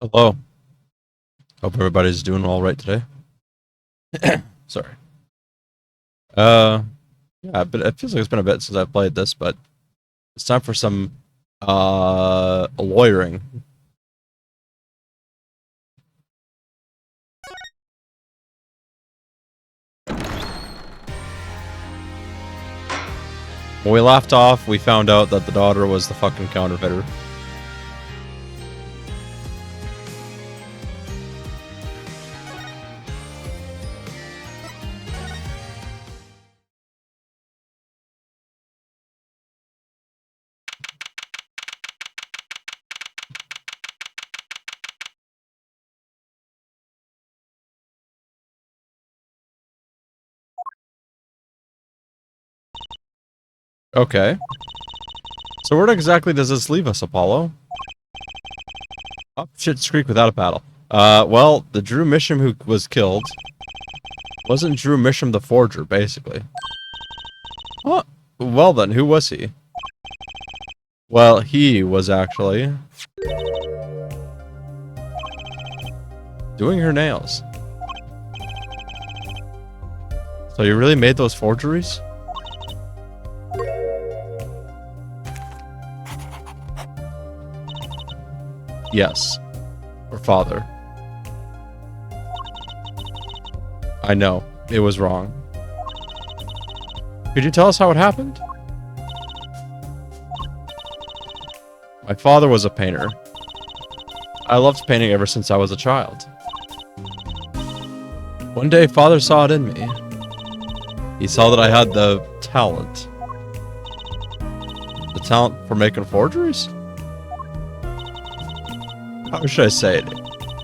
Hello. Hope everybody's doing all right today. Sorry. Uh, yeah, but it feels like it's been a bit since I've played this, but it's time for some lawyering. When we left off, we found out that the daughter was the fucking counterfeiter. Okay. So where exactly does this leave us, Apollo? Up Shit's Creek without a paddle. Well, the Drew Misham who was killed wasn't Drew Misham the forger, basically. Huh? Well then, who was he? Well, he was actually doing her nails. So you really made those forgeries? Yes. Her father. I know. It was wrong. Could you tell us how it happened? My father was a painter. I loved painting ever since I was a child. One day, father saw it in me. He saw that I had the talent. The talent for making forgeries? How should I say it?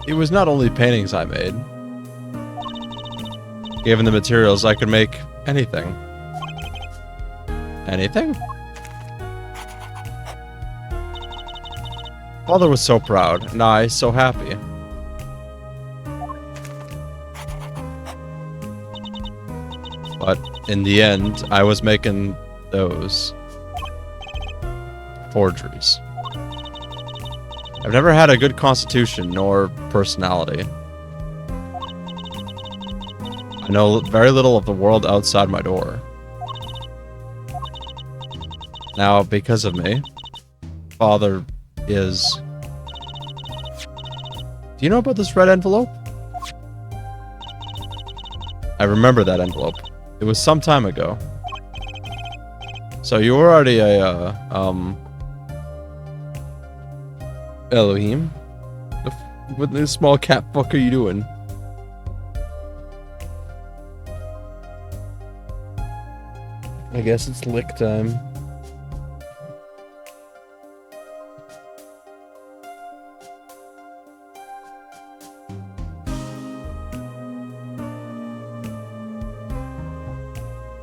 It was not only paintings I made. Given the materials, I could make anything. Anything? Father was so proud, and I so happy. But in the end, I was making those forgeries. I've never had a good constitution nor personality. I know very little of the world outside my door. Now, because of me, father is... Do you know about this red envelope? I remember that envelope. It was some time ago. So you were already a, Elohim? What this small cat fuck are you doing? I guess it's lick time.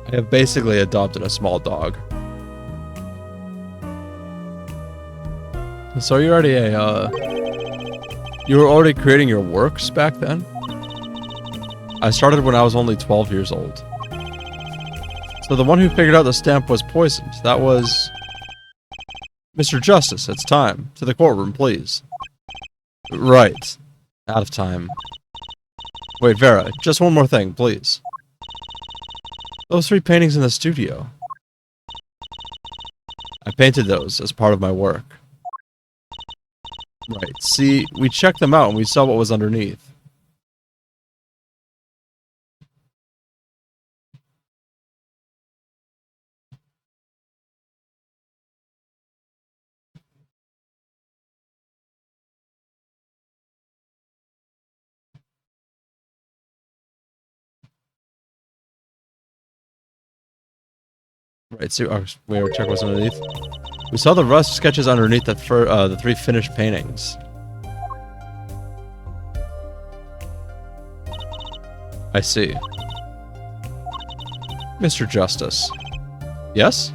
I have basically adopted a small dog. So you're already you were already creating your works back then? I started when I was only 12 years old. So the one who figured out the stamp was poisoned. That was... Mr. Justice, it's time. To the courtroom, please. Right. Out of time. Wait, Vera, just one more thing, please. Those 3 paintings in the studio. I painted those as part of my work. Right, see, we checked them out and we saw what was underneath. Right, so we were check what's underneath. We saw the rough sketches underneath the 3 finished paintings. I see. Mr. Justice. Yes?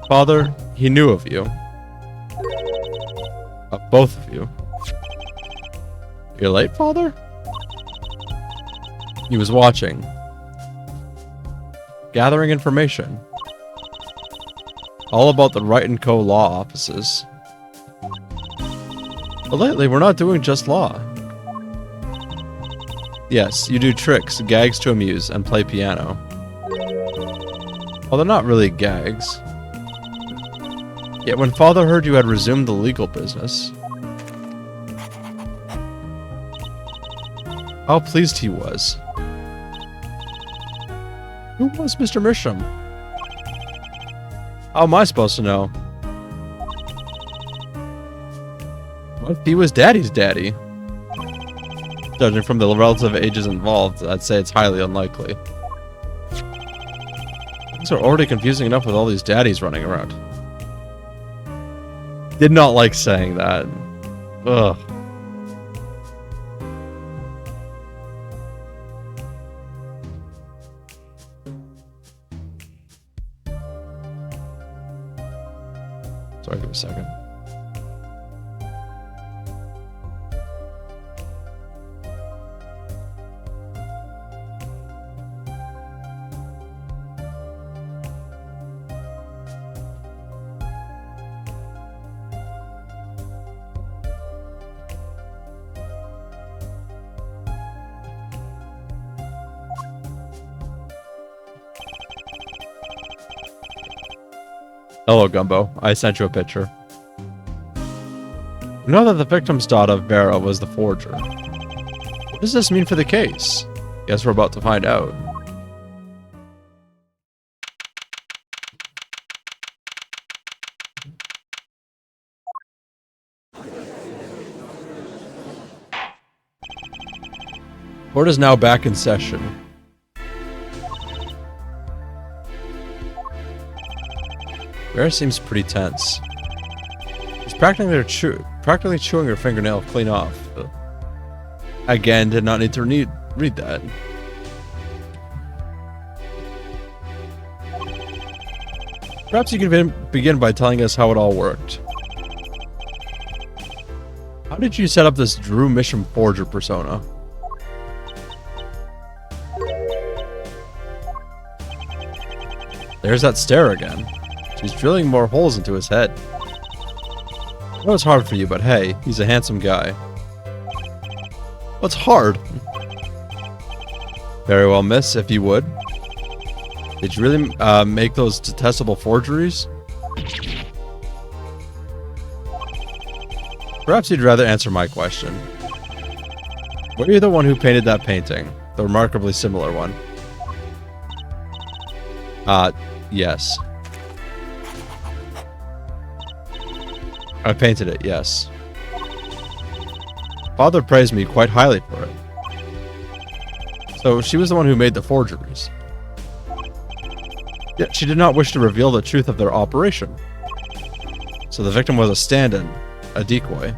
Father, he knew of you. Of both of you. You're late, Father? He was watching. Gathering information. All about the Wright & Co. law offices. But lately, we're not doing just law. Yes, you do tricks, gags to amuse, and play piano. Well, they're not really gags. Yet when Father heard you had resumed the legal business... How pleased he was. Who was Mr. Misham? How am I supposed to know? What if he was Daddy's daddy? Judging from the relative ages involved, I'd say it's highly unlikely. Things are already confusing enough with all these daddies running around. Did not like saying that. Ugh. Sorry, give me a second. Hello, Gumbo. I sent you a picture. We know that the victim's daughter, Vera, was the forger. What does this mean for the case? Guess we're about to find out. Court is now back in session. Vera seems pretty tense. She's practically chewing her fingernail clean off. Again, did not need to read that. Perhaps you can begin by telling us how it all worked. How did you set up this Drew Mission Forger persona? There's that stare again. She's drilling more holes into his head. I know it's hard for you, but hey, he's a handsome guy. What's hard? Very well, miss, if you would. Did you really make those detestable forgeries? Perhaps you'd rather answer my question. Were you the one who painted that painting? The remarkably similar one? Yes. I painted it, yes. Father praised me quite highly for it. So she was the one who made the forgeries. Yet she did not wish to reveal the truth of their operation. So the victim was a stand-in, a decoy.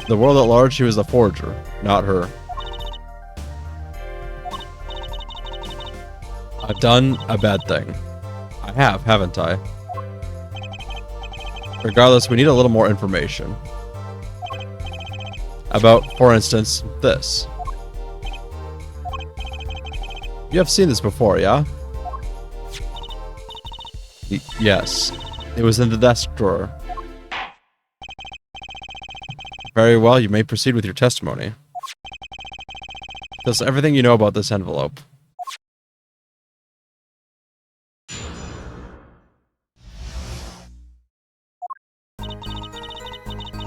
The world at large, she was the forger, not her. I've done a bad thing. I have, haven't I? Regardless, we need a little more information. About, for instance, this. You have seen this before, yeah? Yes. It was in the desk drawer. Very well, you may proceed with your testimony. Tell us everything you know about this envelope.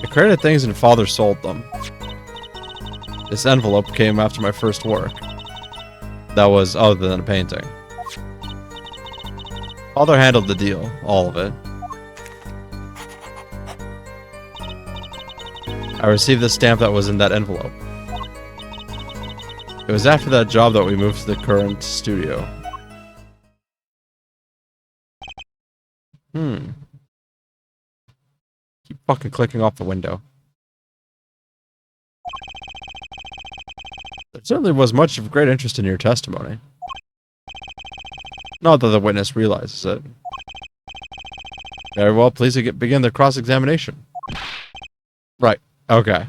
I created things and Father sold them. This envelope came after my first work. That was other than a painting. Father handled the deal, all of it. I received the stamp that was in that envelope. It was after that job that we moved to the current studio. Keep fucking clicking off the window. There certainly was much of great interest in your testimony. Not that the witness realizes it. Very well, please begin the cross-examination. Right, okay.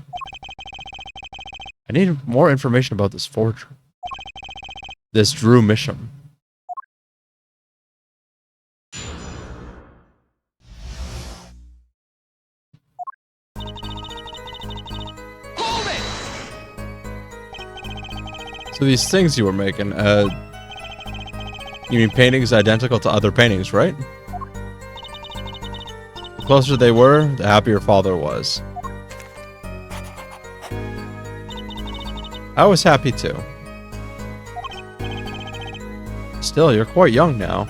I need more information about this forger. This Drew Misham. So these things you were making, you mean paintings identical to other paintings, right? The closer they were, the happier father was. I was happy too. Still, you're quite young now.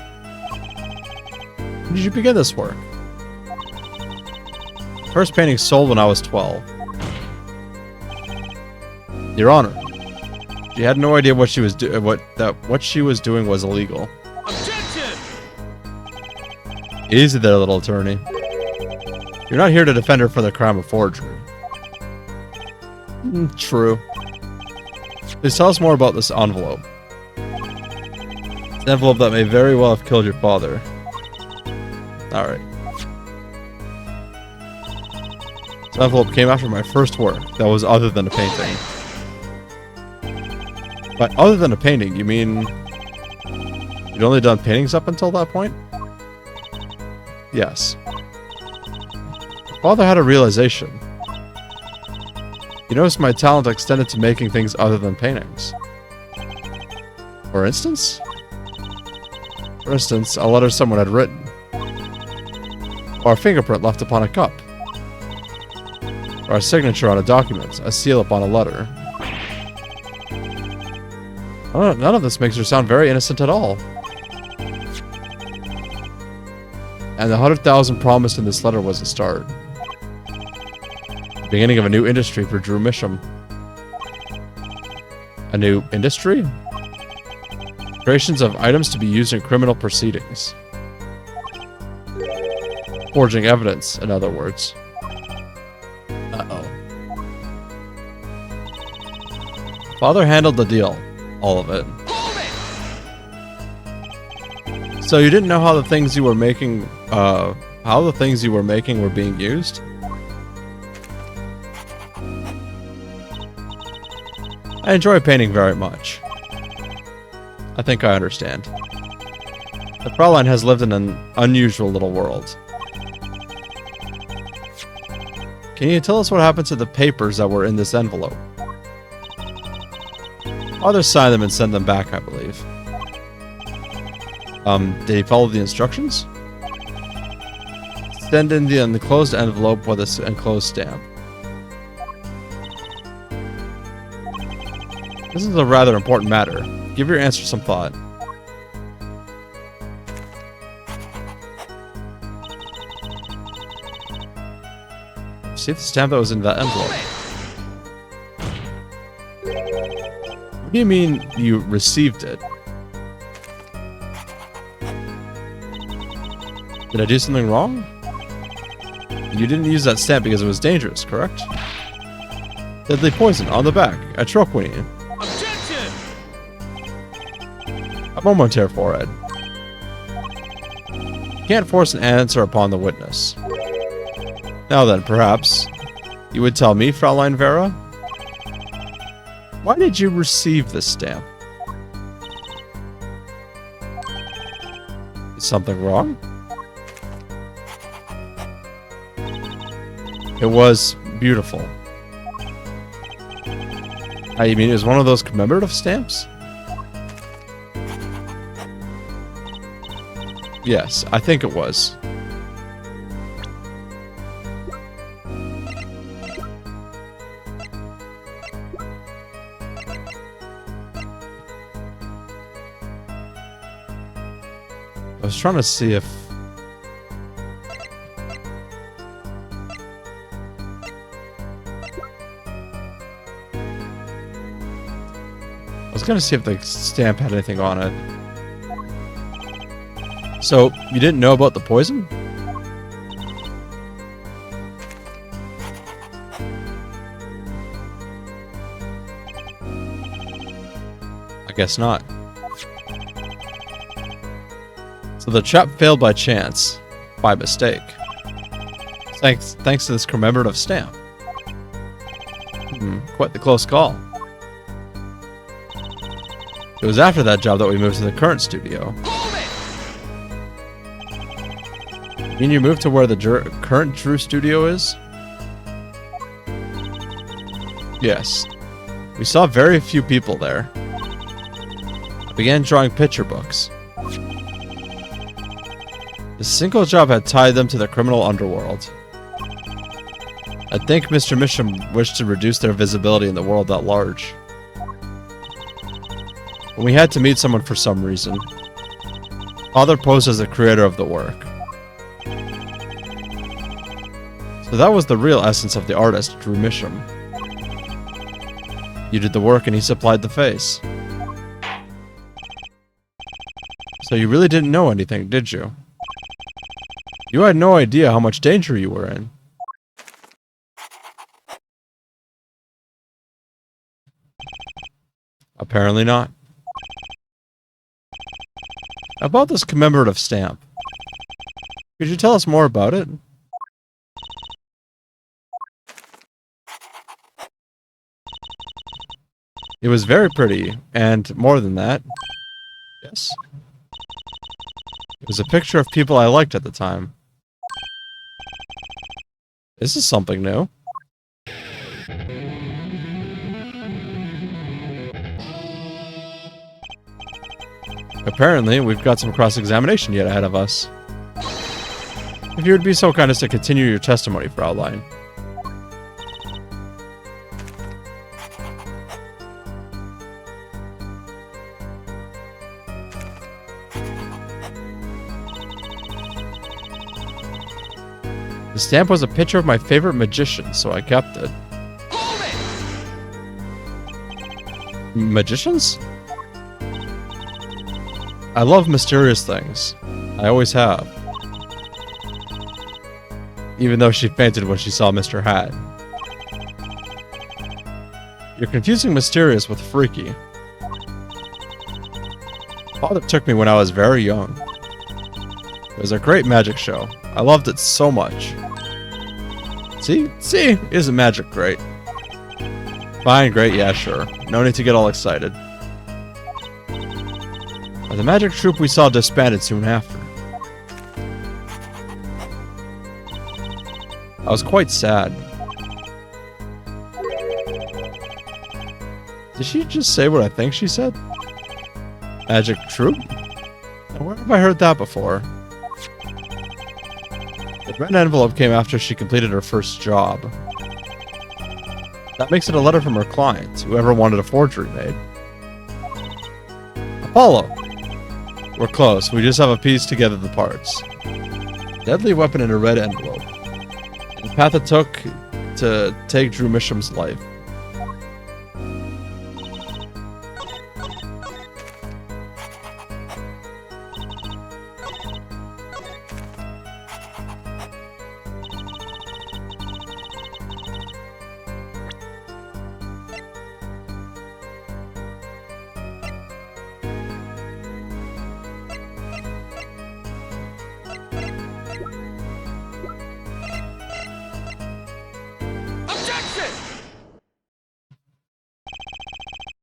When did you begin this work? First painting sold when I was 12. Your Honor, she had no idea what she was what she was doing was illegal. Objection! Easy there, little attorney. You're not here to defend her for the crime of forgery. True. Please tell us more about this envelope. It's an envelope that may very well have killed your father. Alright. This envelope came after my first work that was other than a painting. By other than a painting, you mean you'd only done paintings up until that point? Yes. Father had a realization. He noticed my talent extended to making things other than paintings. For instance? For instance, a letter someone had written. Or a fingerprint left upon a cup. Or a signature on a document, a seal upon a letter. None of this makes her sound very innocent at all. And the 100,000 promised in this letter was the start. The beginning of a new industry for Drew Misham. A new industry? Creations of items to be used in criminal proceedings. Forging evidence, in other words. Uh-oh. Father handled the deal. All of it. So you didn't know how the things you were making, were being used? I enjoy painting very much. I think I understand. The Fraulein has lived in an unusual little world. Can you tell us what happened to the papers that were in this envelope? Others sign them and send them back, I believe. Did he follow the instructions? Send in the enclosed envelope with an enclosed stamp. This is a rather important matter. Give your answer some thought. See the stamp that was in that envelope. What do you mean you received it? Did I do something wrong? You didn't use that stamp because it was dangerous, correct? Deadly poison on the back. A troquinine. Objection! A moment here, forehead. You can't force an answer upon the witness. Now then, perhaps, you would tell me, Fraulein Vera? Why did you receive this stamp? Is something wrong? It was beautiful. You mean it was one of those commemorative stamps? Yes, I think it was. I was trying to see if... I was gonna see if the stamp had anything on it. So, you didn't know about the poison? I guess not. So the trap failed by chance, by mistake. Thanks to this commemorative stamp. Quite the close call. It was after that job that we moved to the current studio. You mean you moved to where the current Drew studio is? Yes. We saw very few people there. began drawing picture books. The single job had tied them to the criminal underworld. I think Mr. Misham wished to reduce their visibility in the world at large. When we had to meet someone for some reason, Father posed as the creator of the work. So that was the real essence of the artist, Drew Misham. You did the work and he supplied the face. So you really didn't know anything, did you? You had no idea how much danger you were in. Apparently not. About this commemorative stamp. Could you tell us more about it? It was very pretty, and more than that. Yes. It was a picture of people I liked at the time. This is something new. Apparently, we've got some cross-examination yet ahead of us. If you would be so kind as to continue your testimony, Fraulein. The stamp was a picture of my favorite magician, so I kept it. Magicians? I love mysterious things. I always have. Even though she fainted when she saw Mr. Hat. You're confusing mysterious with freaky. Father took me when I was very young. It was a great magic show. I loved it so much. See? Isn't magic great? Fine, great, yeah, sure. No need to get all excited. But the magic troupe we saw disbanded soon after. I was quite sad. Did she just say what I think she said? Magic troupe? Now, where have I heard that before? The red envelope came after she completed her first job. That makes it a letter from her client, whoever wanted a forgery made. Apollo! We're close, we just have to piece together the parts. Deadly weapon in a red envelope. And the path it took to take Drew Misham's life.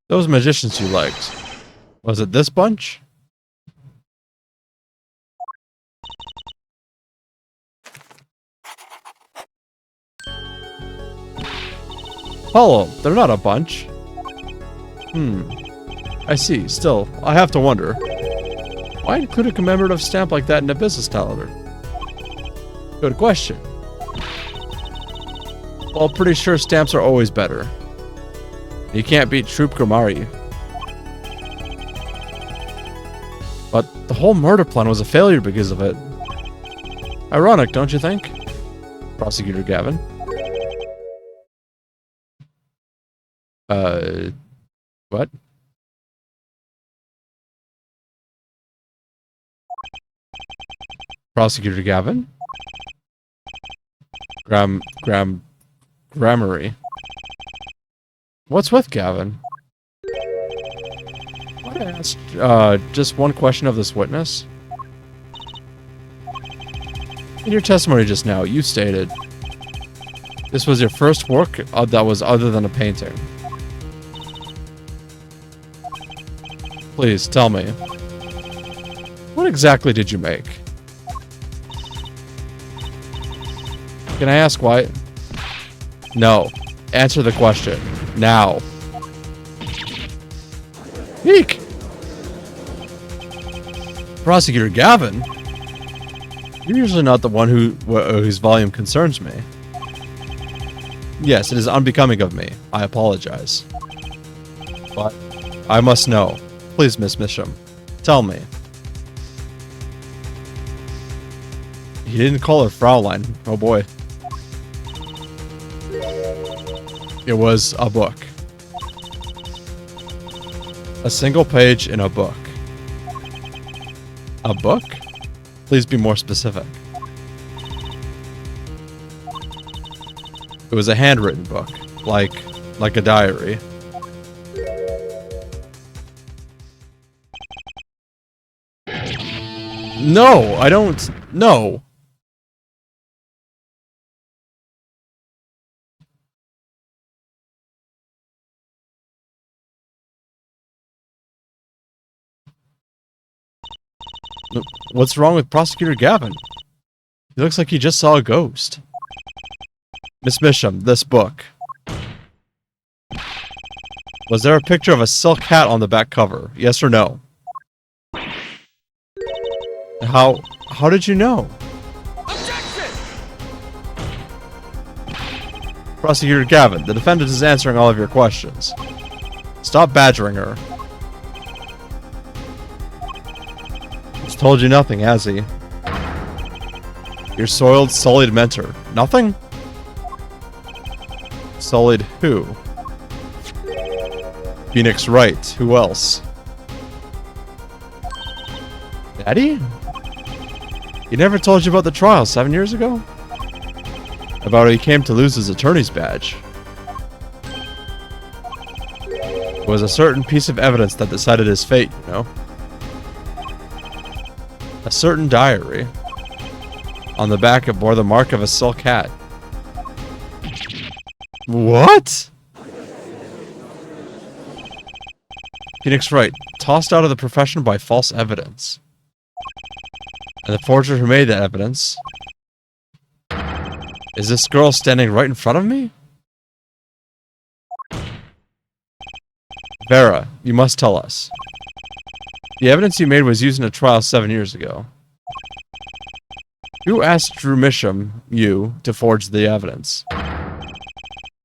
Those magicians you liked. Was it this bunch? Apollo, they're not a bunch. I see. Still, I have to wonder. Why include a commemorative stamp like that in a business calendar? Good question. Well, pretty sure stamps are always better. You can't beat Troop Grimari. But the whole murder plan was a failure because of it. Ironic, don't you think? Prosecutor Gavin. What? Prosecutor Gavin? Grammary. What's with Gavin? Might I ask just one question of this witness? In your testimony just now, you stated this was your first work that was other than a painting. Please, tell me. What exactly did you make? Can I ask why? No. Answer the question. Now. Eek! Prosecutor Gavin? You're usually not the one whose volume concerns me. Yes, it is unbecoming of me. I apologize. But I must know. Please, Miss Misham, tell me. He didn't call her Fraulein. Oh boy. It was a book. A single page in a book. A book? Please be more specific. It was a handwritten book, like a diary. No, I don't know. What's wrong with Prosecutor Gavin? He looks like he just saw a ghost. Miss Misham, this book. Was there a picture of a silk hat on the back cover? Yes or no? How did you know? Objection! Prosecutor Gavin, the defendant is answering all of your questions. Stop badgering her. He's told you nothing, has he? Your soiled, sullied mentor. Nothing? Sullied who? Phoenix Wright. Who else? Daddy? He never told you about the trial 7 years ago? About how he came to lose his attorney's badge. It was a certain piece of evidence that decided his fate, you know? A certain diary. On the back it bore the mark of a silk hat. What? Phoenix Wright, tossed out of the profession by false evidence. And the forger who made that evidence... Is this girl standing right in front of me? Vera, you must tell us. The evidence you made was used in a trial 7 years ago. Who asked Drew Misham, you, to forge the evidence?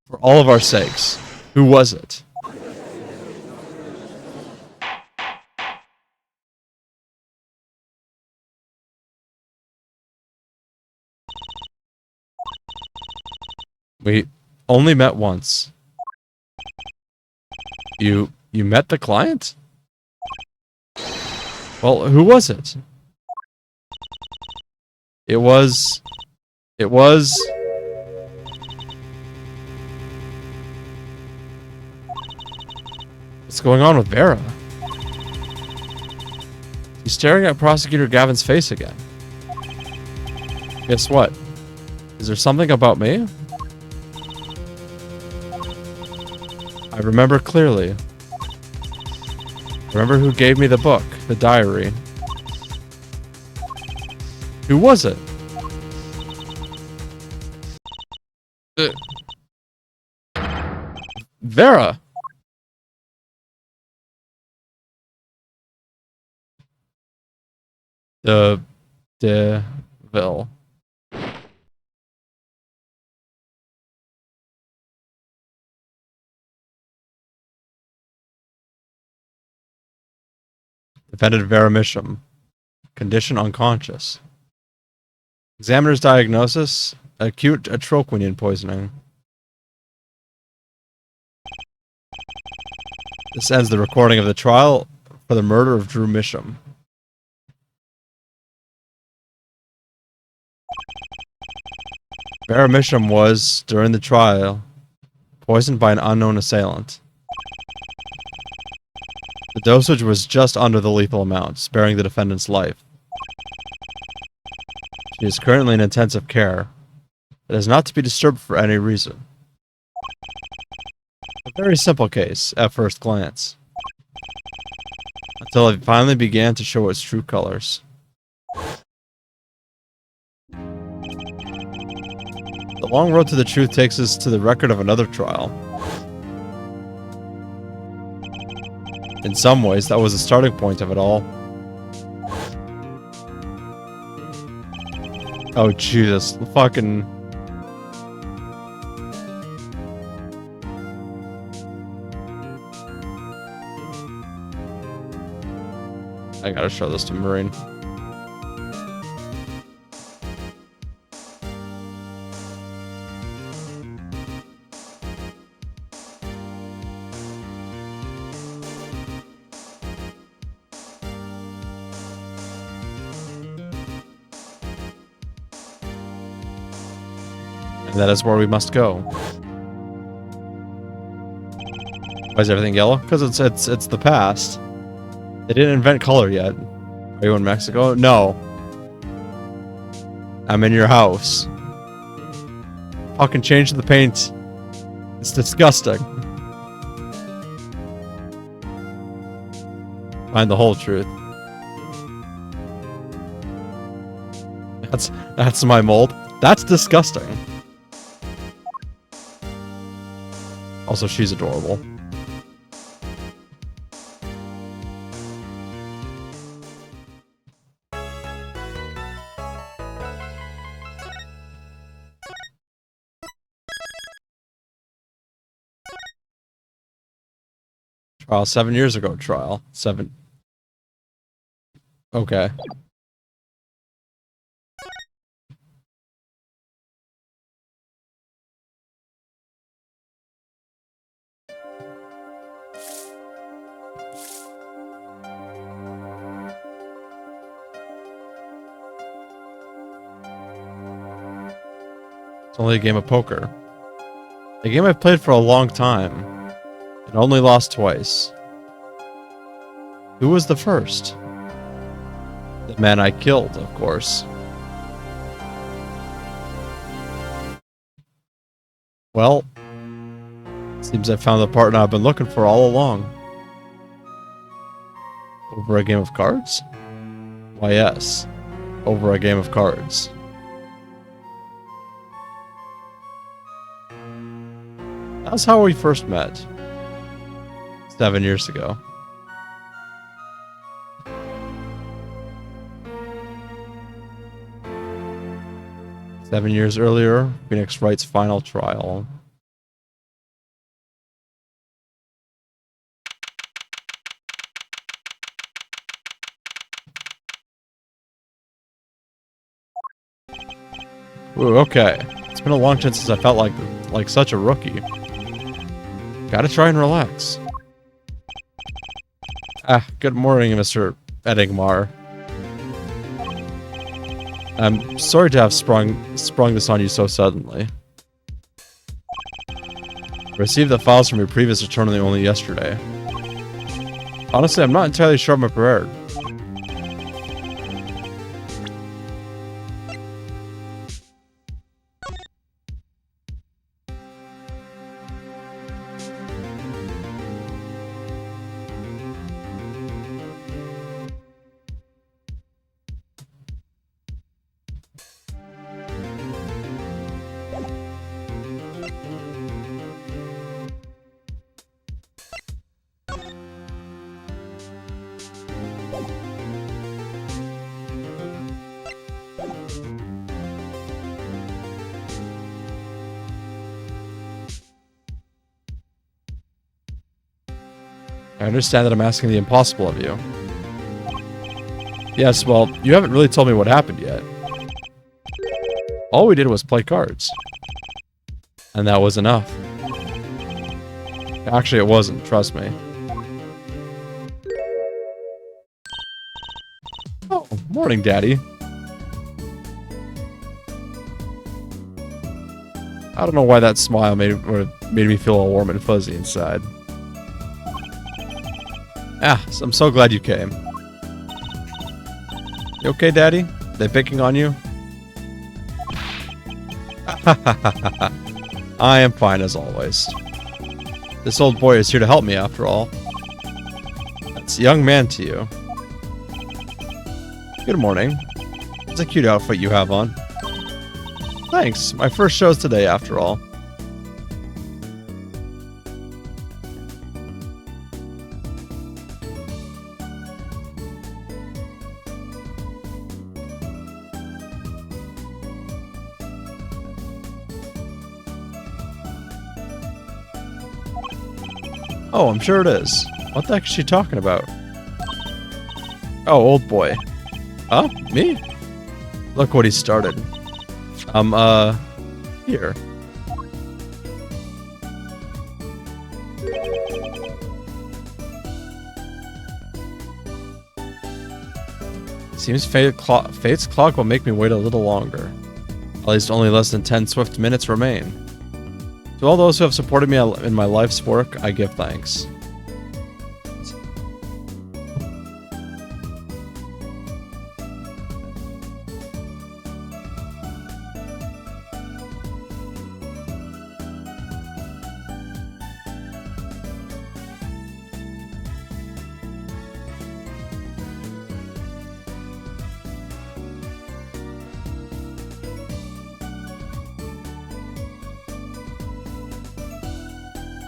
For all of our sakes, who was it? We only met once. You met the client? Well, who was it? It was... What's going on with Vera? He's staring at Prosecutor Gavin's face again. Guess what? Is there something about me? I remember clearly. Remember who gave me the book, the diary. Who was it? Vera! The devil. Defendant Vera Misham. Condition unconscious. Examiner's diagnosis, acute atroquinine poisoning. This ends the recording of the trial for the murder of Drew Misham. Vera Misham was, during the trial, poisoned by an unknown assailant. The dosage was just under the lethal amount, sparing the defendant's life. She is currently in intensive care. It is not to be disturbed for any reason. A very simple case, at first glance. Until it finally began to show its true colors. The long road to the truth takes us to the record of another trial. In some ways, that was the starting point of it all. Oh, Jesus. Fucking... I gotta show this to Marine. And that is where we must go. Why is everything yellow? Because it's the past. They didn't invent color yet. Are you in Mexico? No. I'm in your house. Fucking change the paint. It's disgusting. Find the whole truth. That's my mold. That's disgusting. Also, she's adorable. Trial 7 years ago. Trial 7. Okay. It's only a game of poker. A game I've played for a long time. And only lost twice. Who was the first? The man I killed, of course. Well, seems I found the partner I've been looking for all along. Over a game of cards? Why, yes. Over a game of cards. That's how we first met. 7 years ago. Seven years earlier, Phoenix Wright's final trial. Ooh, okay. It's been a long time since I felt like such a rookie. Gotta try and relax. Ah, good morning, Mr. Eddingmar. I'm sorry to have sprung this on you so suddenly. I received the files from your previous attorney only yesterday. Honestly, I'm not entirely sure I'm prepared. I understand that I'm asking the impossible of you. Yes, well, you haven't really told me what happened yet. All we did was play cards. And that was enough. Actually, it wasn't, trust me. Oh, morning, Daddy. I don't know why that smile made me feel all warm and fuzzy inside. Ah, I'm so glad you came. You okay, Daddy? They picking on you? I am fine as always. This old boy is here to help me after all. That's a young man to you. Good morning. It's a cute outfit you have on. Thanks. My first show's today after all. Oh, I'm sure it is. What the heck is she talking about? Oh, old boy. Huh? Me? Look what he started. Here. Seems Fate's clock will make me wait a little longer. At least only less than 10 swift minutes remain. To all those who have supported me in my life's work, I give thanks.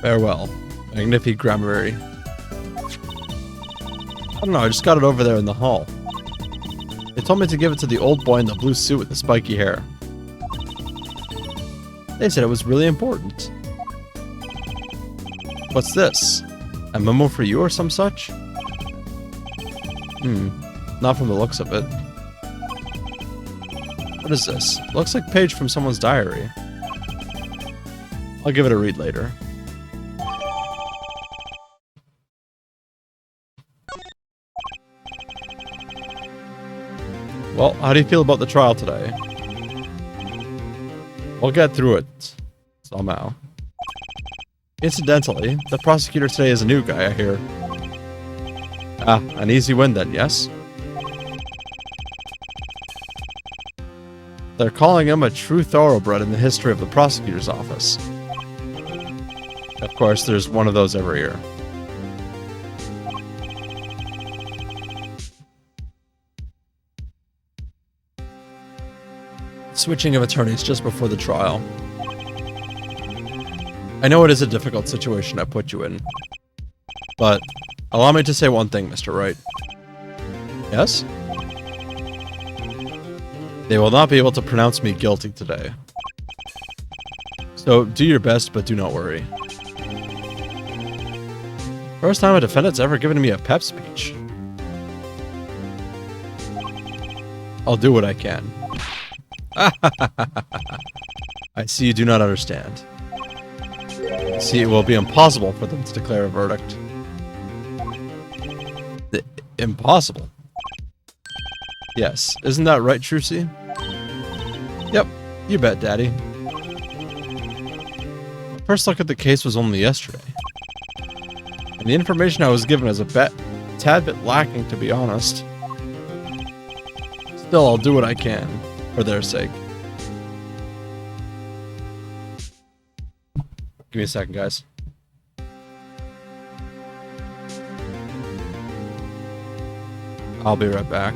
Farewell. Magnifique Gramarye. I don't know, I just got it over there in the hall. They told me to give it to the old boy in the blue suit with the spiky hair. They said it was really important. What's this? A memo for you or some such? Not from the looks of it. What is this? Looks like a page from someone's diary. I'll give it a read later. Well, how do you feel about the trial today? We'll get through it. Somehow. Incidentally, the prosecutor today is a new guy, I hear. Ah, an easy win then, yes? They're calling him a true thoroughbred in the history of the prosecutor's office. Of course, there's one of those every year. Switching of attorneys just before the trial. I know it is a difficult situation I put you in, but allow me to say one thing, Mr. Wright. Yes? They will not be able to pronounce me guilty today. So do your best, but do not worry. First time a defendant's ever given me a pep speech. I'll do what I can. I see you do not understand. See, it will be impossible for them to declare a verdict. Impossible? Yes, isn't that right, Trucy? Yep, you bet, Daddy. First look at the case was only yesterday. And the information I was given is a tad bit lacking, to be honest. Still, I'll do what I can. For their sake. Give me a second, guys. I'll be right back.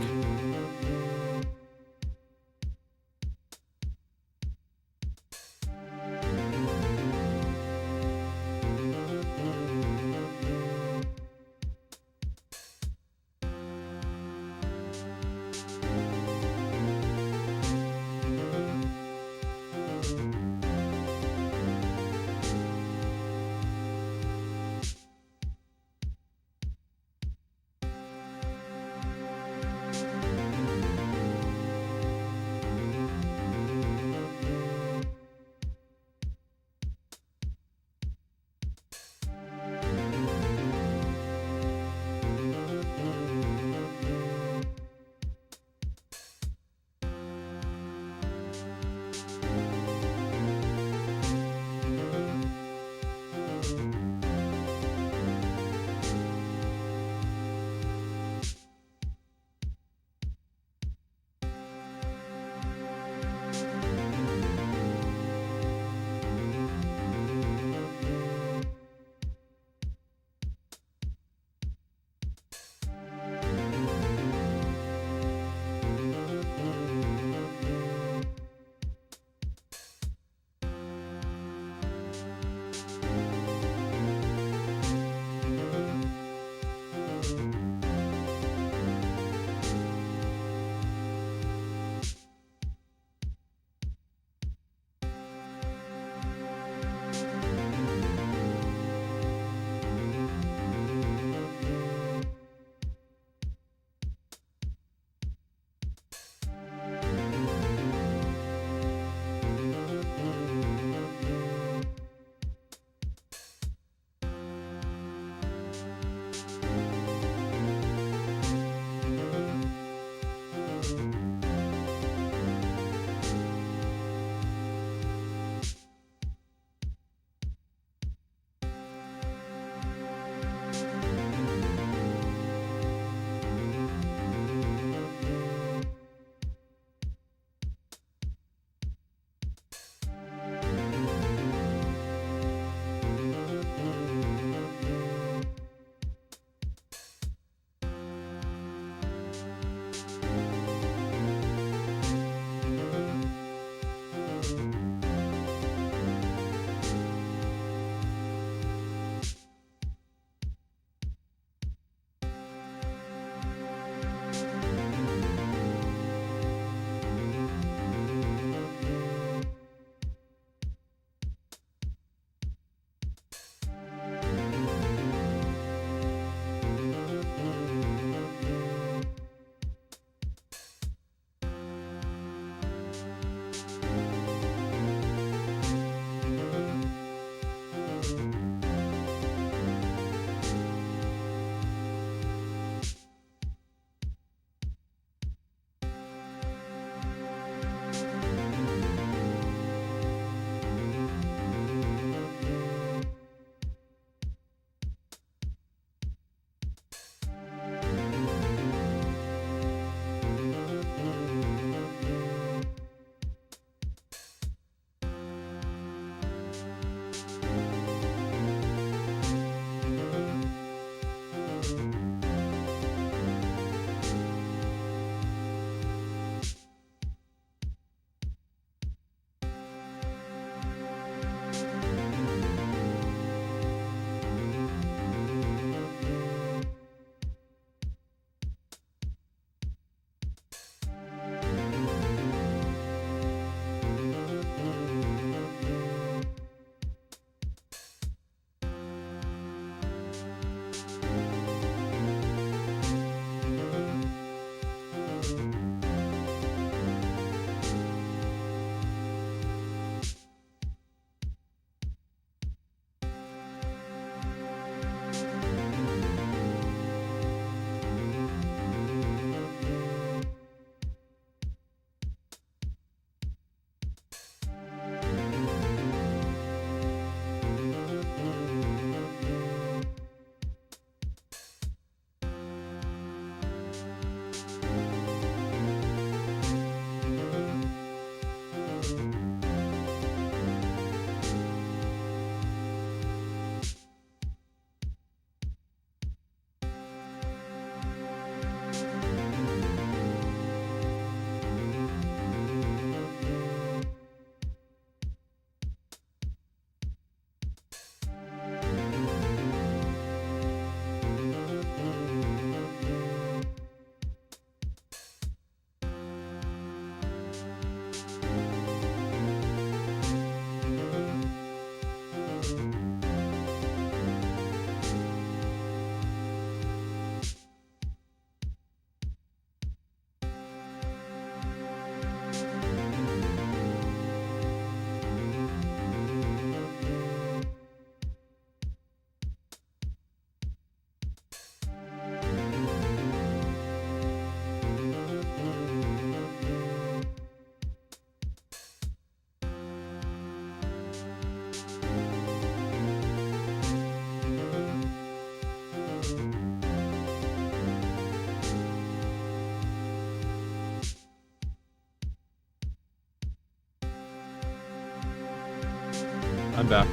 I'm back.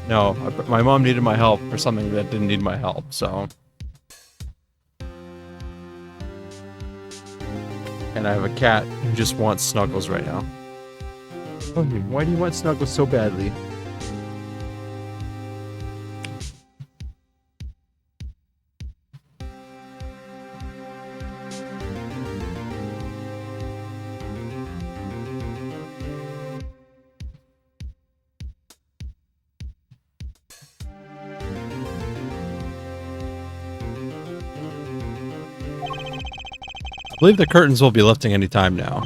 No, my mom needed my help for something that didn't need my help, so... And I have a cat who just wants snuggles right now. Oh, why do you want snuggles so badly? I believe the curtains will be lifting any time now.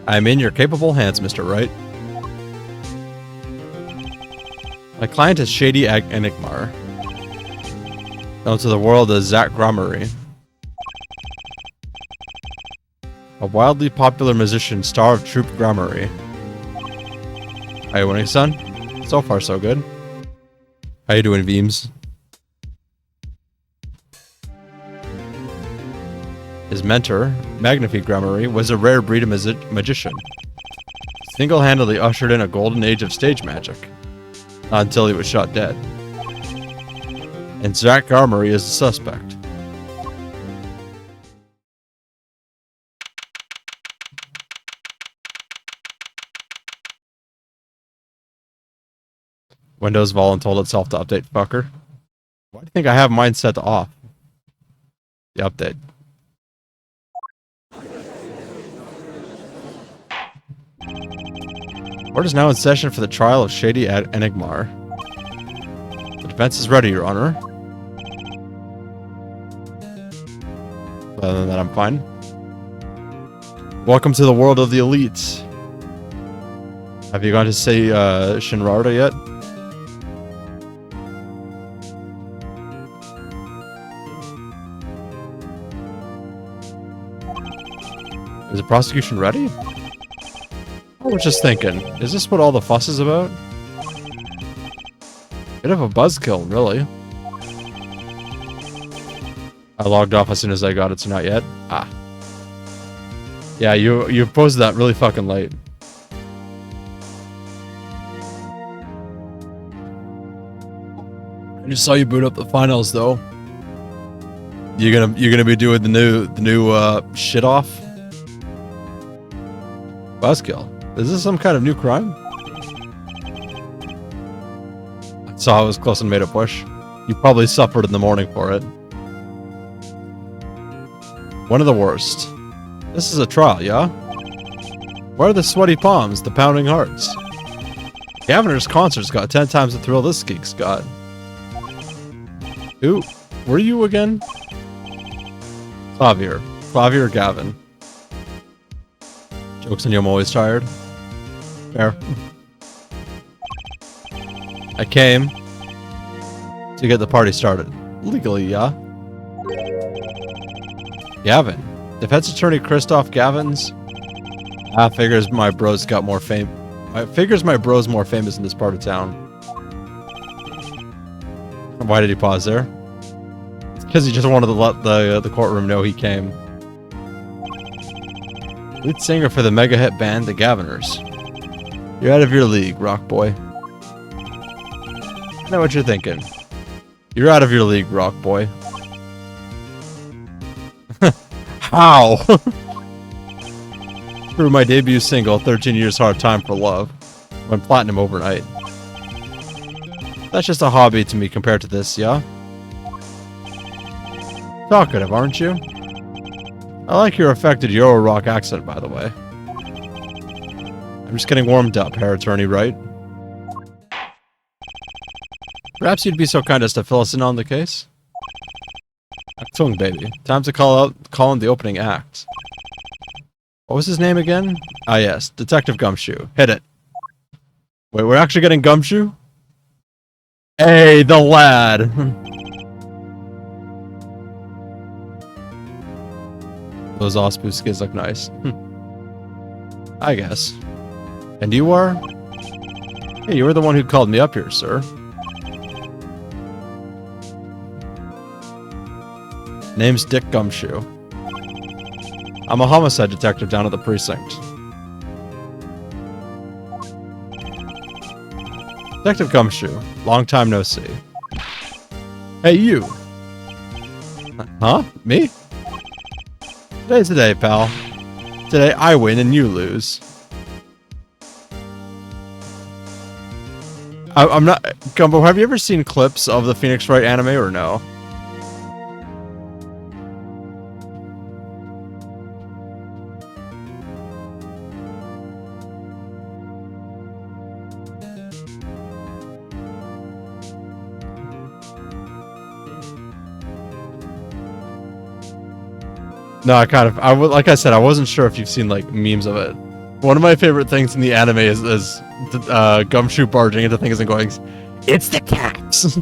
I am in your capable hands, Mr. Wright. My client is Shady Enigmar, known to the world as Zach Gromery. A wildly popular musician, star of Troupe Gromery. Are you winning, son? So far, so good. How you doing, Veems? His mentor, Magnifique Gromery, was a rare breed of magician. Single-handedly ushered in a golden age of stage magic. Not until he was shot dead. And Zach Gromery is the suspect. Windows voluntold itself to update, fucker. Why do you think I have mine set to off? The update. Court is now in session for the trial of Shady Enigmar. The defense is ready, Your Honor. Other than that, I'm fine. Welcome to the world of the elites. Have you gone to say Shinrarda yet? Is the prosecution ready? I was just thinking, is this what all the fuss is about? Bit of a buzzkill, really. I logged off as soon as I got it, so not yet. Ah. Yeah, you posted that really fucking late. I just saw you boot up the finals, though. You're gonna be doing the new shit off? Buzzkill. Is this some kind of new crime? I saw I was close and made a push. You probably suffered in the morning for it. One of the worst. This is a trial, yeah? Where are the sweaty palms, the pounding hearts? Gaviner's concert's got 10 times the thrill this geek's got. Who were you again? Clavier Gavin. Jokes on you, I'm always tired. Fair. I came to get the party started. Legally, yeah? Gavin. Defense attorney Christoph Gavins? Figures my bro's got more fame. Figures my bro's more famous in this part of town. Why did he pause there? It's because he just wanted to let the courtroom know he came. Lead singer for the mega hit band, the Gaviners. You're out of your league, rock boy. I know what you're thinking. You're out of your league, rock boy. How? Through my debut single, 13 Years Hard Time for Love, went platinum overnight. That's just a hobby to me compared to this, yeah? Talkative, aren't you? I like your affected Euro rock accent, by the way. I'm just getting warmed up, Hair Attorney, right? Perhaps you'd be so kind as to fill us in on the case? Achtung, baby. Time to call in the opening act. What was his name again? Ah, yes. Detective Gumshoe. Hit it. Wait, we're actually getting Gumshoe? Hey, the lad! Those Ospu skins look nice. I guess. And you are? Hey, you were the one who called me up here, sir. Name's Dick Gumshoe. I'm a homicide detective down at the precinct. Detective Gumshoe, long time no see. Hey, you. Huh? Me? Today's the day, pal. Today I win and you lose. I'm not... Gumbo, have you ever seen clips of the Phoenix Wright anime or no? No, like I said, I wasn't sure if you've seen, like, memes of it. One of my favorite things in the anime is Gumshoe barging into things and going, "It's the cats!"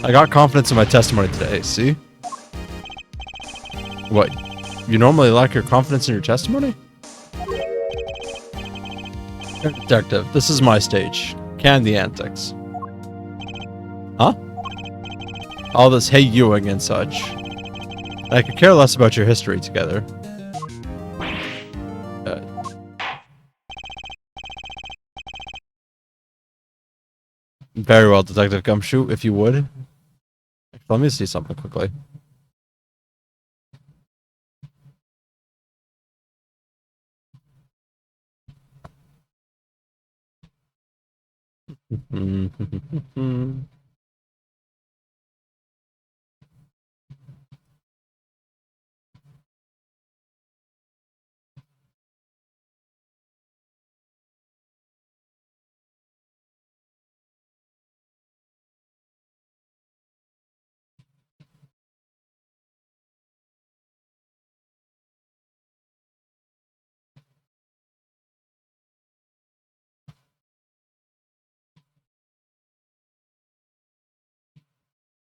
I got confidence in my testimony today, see? What? You normally lack your confidence in your testimony? Detective, this is my stage. Can the antics. Huh? All this hey youing and such. I could care less about your history together. Very well, Detective Gumshoe, if you would. Let me see something quickly.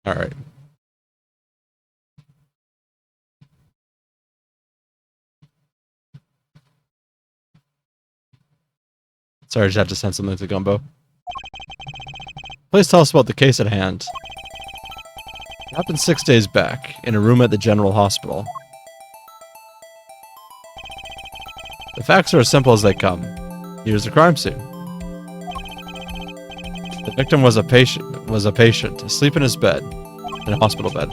Alright. Sorry, I just had to send something to Gumbo. Please tell us about the case at hand. It happened 6 days back, in a room at the General Hospital. The facts are as simple as they come. Here's the crime scene. The victim was a patient, asleep in his bed, in a hospital bed.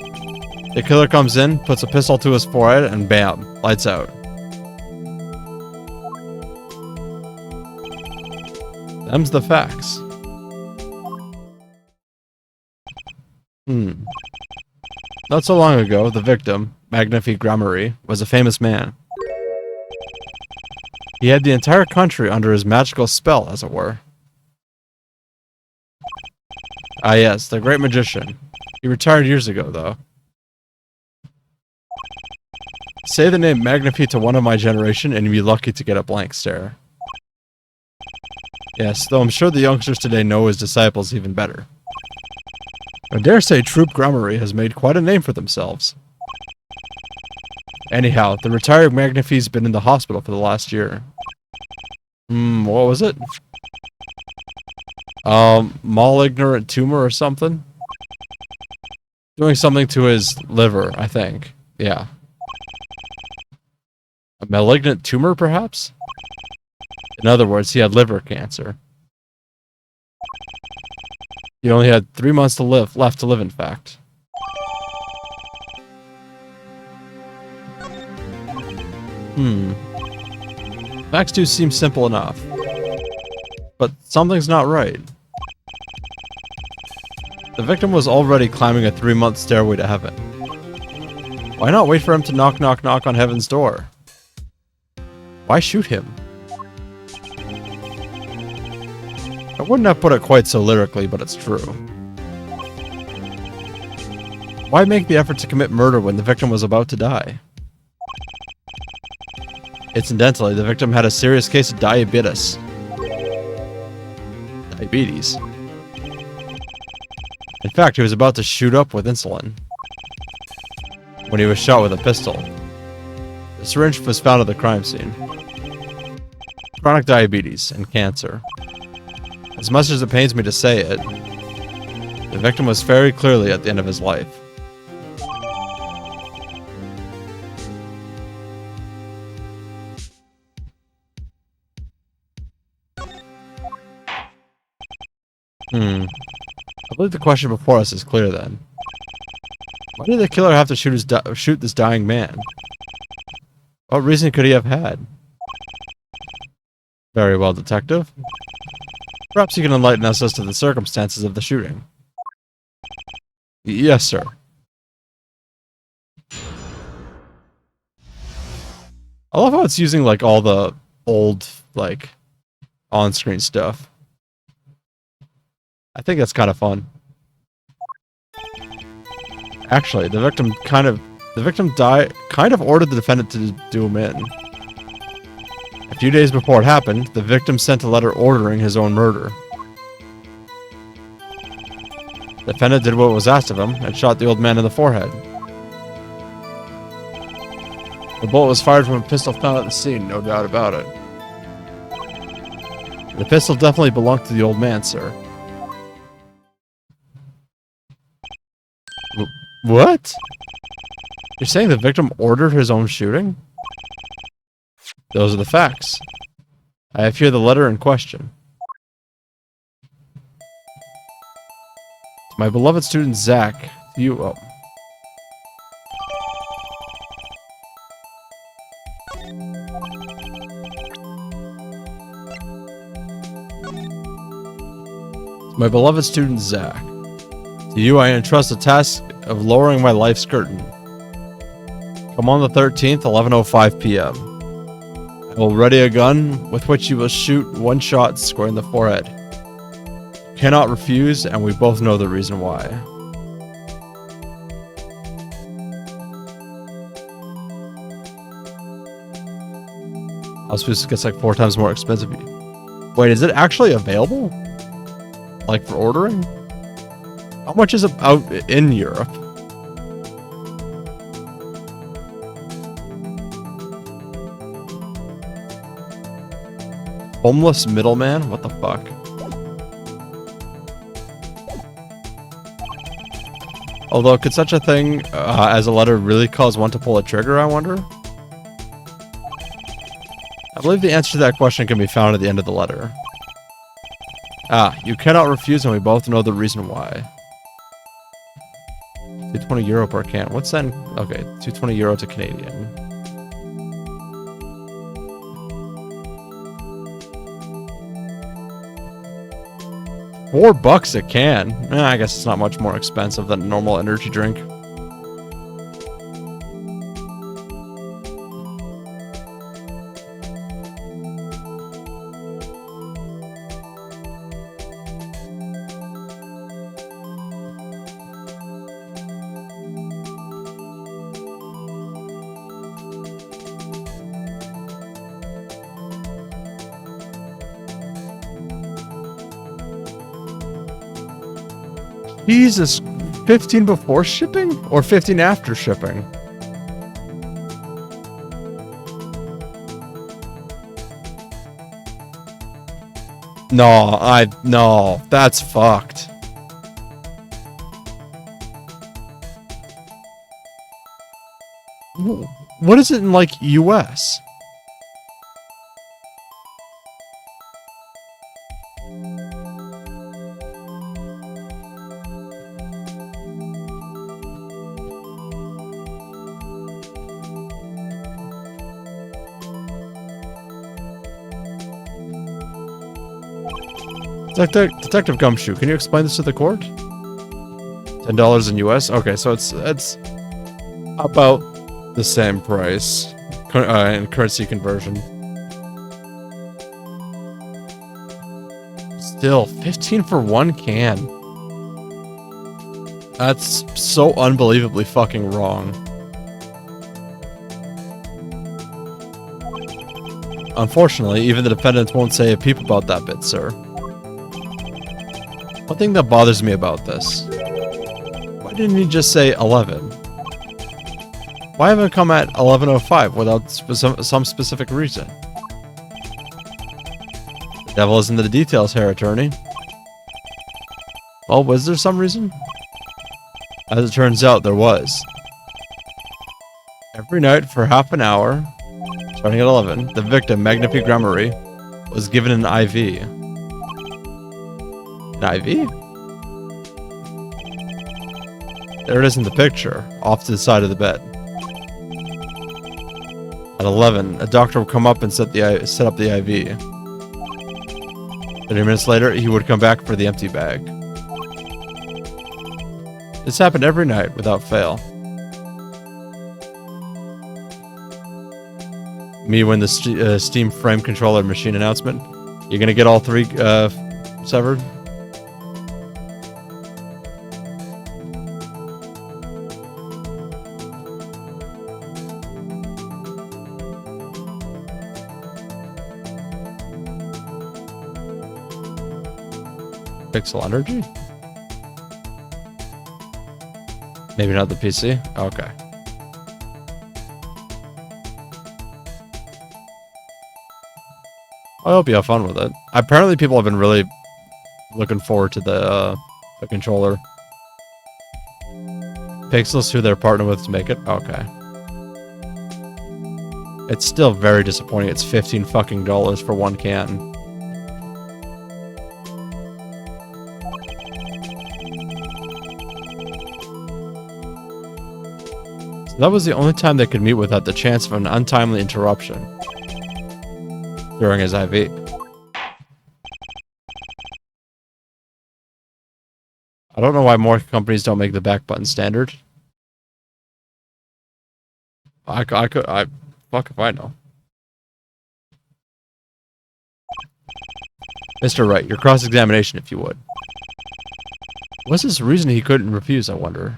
The killer comes in, puts a pistol to his forehead, and bam, lights out. Them's the facts. Not so long ago, the victim, Magnifique Gramarye, was a famous man. He had the entire country under his magical spell, as it were. Ah yes, the great magician. He retired years ago, though. Say the name Magnifique to one of my generation, and you'd be lucky to get a blank stare. Yes, though I'm sure the youngsters today know his disciples even better. I dare say Troop Gramarye has made quite a name for themselves. Anyhow, the retired Magnifique's been in the hospital for the last year. What was it? Malignant tumor or something? Doing something to his liver, I think. Yeah. A malignant tumor, perhaps? In other words, he had liver cancer. He only had 3 months to live, left to live, in fact. Facts do seem simple enough. But something's not right. The victim was already climbing a 3-month stairway to heaven. Why not wait for him to knock, knock, knock on heaven's door? Why shoot him? I wouldn't have put it quite so lyrically, but it's true. Why make the effort to commit murder when the victim was about to die? Incidentally, the victim had a serious case of diabetes. In fact, he was about to shoot up with insulin when he was shot with a pistol. The syringe was found at the crime scene. chronic diabetes, and cancer. As much as it pains me to say it, the victim was very clearly at the end of his life. I believe the question before us is clear then. Why did the killer have to shoot this dying man? What reason could he have had? Very well, detective. Perhaps you can enlighten us as to the circumstances of the shooting. Yes, sir. I love how it's using, like, all the old, like, on-screen stuff. I think that's kind of fun. Actually, the victim kind of ordered the defendant to do him in. A few days before it happened, the victim sent a letter ordering his own murder. The defendant did what was asked of him and shot the old man in the forehead. The bullet was fired from a pistol found at the scene, no doubt about it. The pistol definitely belonged to the old man, sir. What? You're saying the victim ordered his own shooting? Those are the facts. I have here the letter in question. To my beloved student Zach, you... Oh. To my beloved student Zach, to you I entrust the task of lowering my life's curtain. Come on the 13th, 11:05 p.m. I will ready a gun with which you will shoot one shot square in the forehead. You cannot refuse, and we both know the reason why. I was supposed to get like 4 times more expensive. Wait, is it actually available? Like for ordering? How much is it out in Europe? Homeless middleman? What the fuck? Although, could such a thing as a letter really cause one to pull a trigger, I wonder? I believe the answer to that question can be found at the end of the letter. Ah, you cannot refuse, and we both know the reason why. 220 euro per can. What's that? Okay, 220 euro to Canadian. $4 a can. I guess it's not much more expensive than a normal energy drink. Jesus, 15 before shipping? Or 15 after shipping? No, that's fucked. What is it in, like, US? Detective Gumshoe, can you explain this to the court? $10 in US? Okay, so it's about the same price in currency conversion. Still, 15 for 1 can. That's so unbelievably fucking wrong. Unfortunately, even the defendants won't say a peep about that bit, sir. One thing that bothers me about this. Why didn't he just say 11? Why haven't it come at 11:05 without some specific reason? Devil is in the details here, attorney. Well, was there some reason? As it turns out, there was. Every night for half an hour, starting at 11, the victim, Magnifique Gramarye, was given an IV. An IV? There it is in the picture, off to the side of the bed. At 11, a doctor would come up and set up the IV. 30 minutes later, he would come back for the empty bag. This happened every night, without fail. Me when the Steam frame controller machine announcement. You're gonna get all three severed? Pixel energy? Maybe not the PC? Okay. I hope you have fun with it. Apparently people have been really looking forward to the controller. Pixel's who they're partnering with to make it? Okay. It's still very disappointing. It's $15 fucking for one can. That was the only time they could meet without the chance of an untimely interruption during his IV. I don't know why more companies don't make the back button standard. Fuck if I know. Mr. Wright, your cross-examination, if you would. What's his reason he couldn't refuse, I wonder?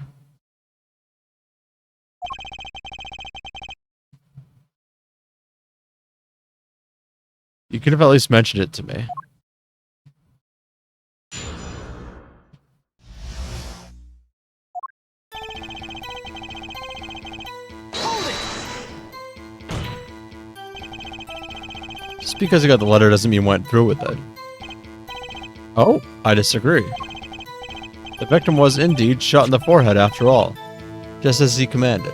You could have at least mentioned it to me. Just because you got the letter doesn't mean you went through with it. Oh, I disagree. The victim was indeed shot in the forehead after all, just as he commanded.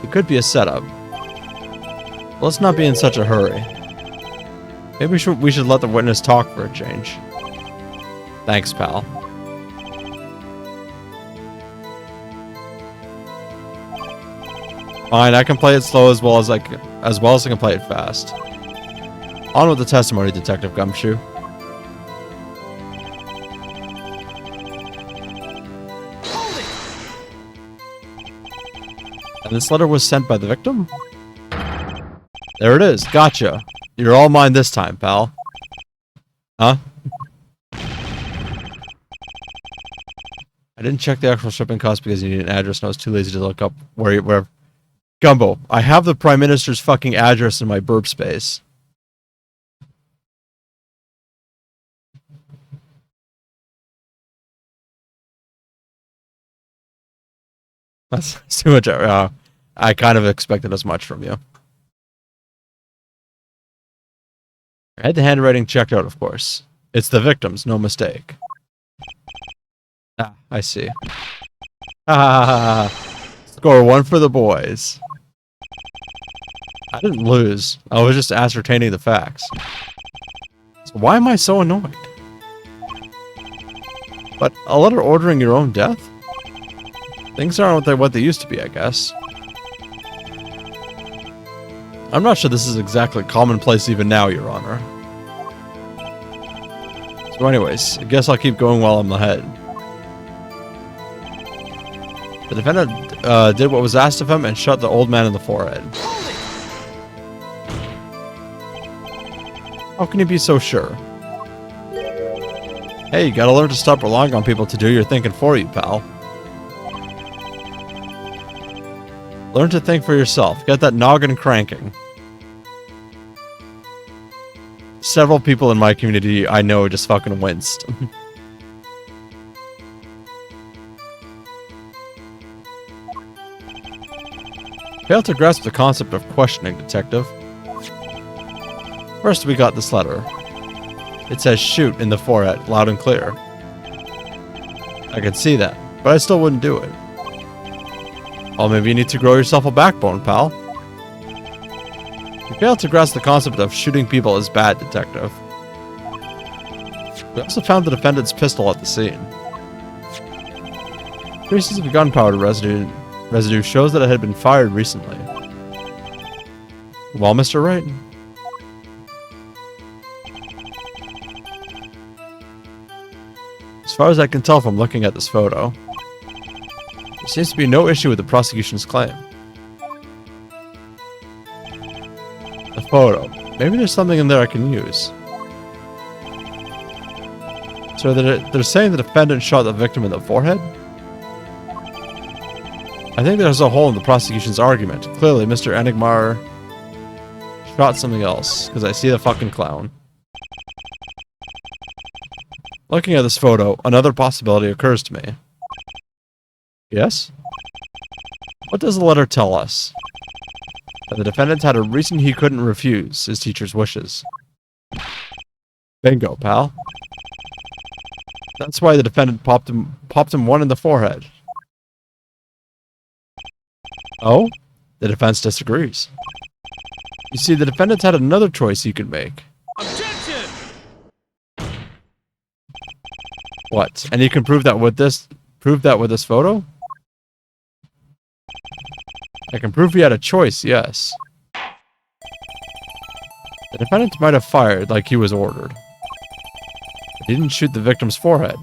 It could be a setup. Let's not be in such a hurry. Maybe we should let the witness talk for a change. Thanks, pal. Fine, I can play it slow as well as I can play it fast. On with the testimony, Detective Gumshoe. And this letter was sent by the victim? There it is. Gotcha. You're all mine this time, pal. Huh? I didn't check the actual shipping cost because you need an address and I was too lazy to look up where. Gumbo, I have the Prime Minister's fucking address in my burp space. That's too much. I kind of expected as much from you. I had the handwriting checked out, of course. It's the victim's, no mistake. Ah, I see. Score 1 for the boys. I didn't lose. I was just ascertaining the facts. So why am I so annoyed? But a letter ordering your own death? Things aren't what they used to be, I guess. I'm not sure this is exactly commonplace even now, Your Honor. So anyways, I guess I'll keep going while I'm ahead. The defendant did what was asked of him and shot the old man in the forehead. How can you be so sure? Hey, you gotta learn to stop relying on people to do your thinking for you, pal. Learn to think for yourself. Get that noggin cranking. Several people in my community I know just fucking winced. Fail to grasp the concept of questioning, detective. First, we got this letter. It says shoot in the forehead, loud and clear. I could see that, but I still wouldn't do it. Well, maybe you need to grow yourself a backbone, pal. You failed to grasp the concept of shooting people as bad, detective. We also found the defendant's pistol at the scene. Traces of gunpowder residue shows that it had been fired recently. Well, Mr. Wright? As far as I can tell from looking at this photo, there seems to be no issue with the prosecution's claim. The photo. Maybe there's something in there I can use. So they're saying the defendant shot the victim in the forehead? I think there's a hole in the prosecution's argument. Clearly, Mr. Enigmar shot something else, because I see the fucking clown. Looking at this photo, another possibility occurs to me. Yes? What does the letter tell us? That the defendant had a reason he couldn't refuse his teacher's wishes. Bingo, pal. That's why the defendant popped him one in the forehead. Oh? The defense disagrees. You see, the defendant had another choice he could make. Objection! What? And you can prove that with this photo? I can prove he had a choice, yes. The defendant might have fired like he was ordered. But he didn't shoot the victim's forehead.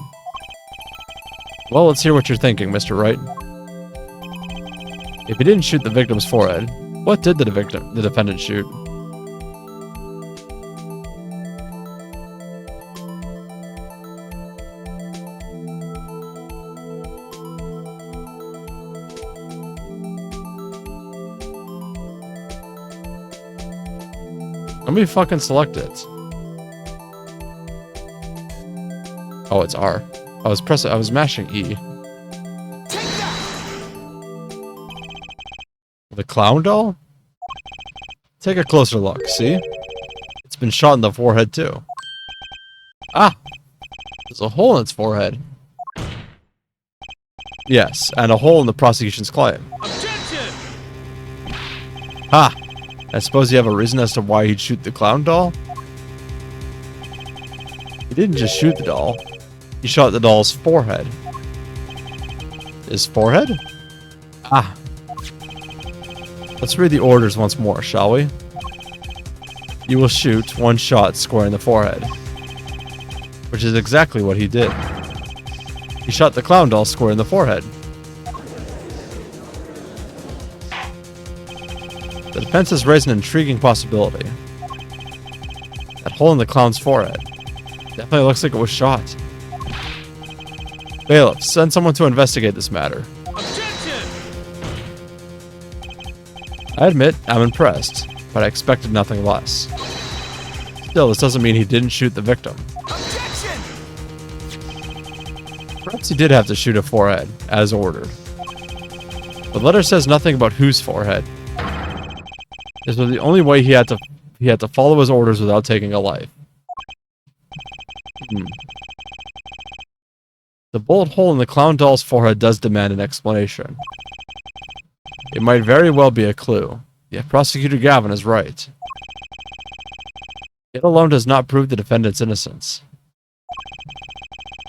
Well, let's hear what you're thinking, Mr. Wright. If he didn't shoot the victim's forehead, what did the defendant shoot? Let me fucking select it. Oh, it's R. I was mashing E. The clown doll? Take a closer look, see? It's been shot in the forehead too. Ah! There's a hole in its forehead. Yes, and a hole in the prosecution's claim. Objection! Ha! I suppose you have a reason as to why he'd shoot the clown doll? He didn't just shoot the doll. He shot the doll's forehead. His forehead? Ah. Let's read the orders once more, shall we? You will shoot one shot square in the forehead. Which is exactly what he did. He shot the clown doll square in the forehead. The defense has raised an intriguing possibility. That hole in the clown's forehead definitely looks like it was shot. Bailiff, send someone to investigate this matter. Objection! I admit, I'm impressed, but I expected nothing less. Still, this doesn't mean he didn't shoot the victim. Objection! Perhaps he did have to shoot a forehead, as ordered. The letter says nothing about whose forehead. This was the only way he had to follow his orders without taking a life. The bullet hole in the clown doll's forehead does demand an explanation. It might very well be a clue, yet Prosecutor Gavin is right. It alone does not prove the defendant's innocence.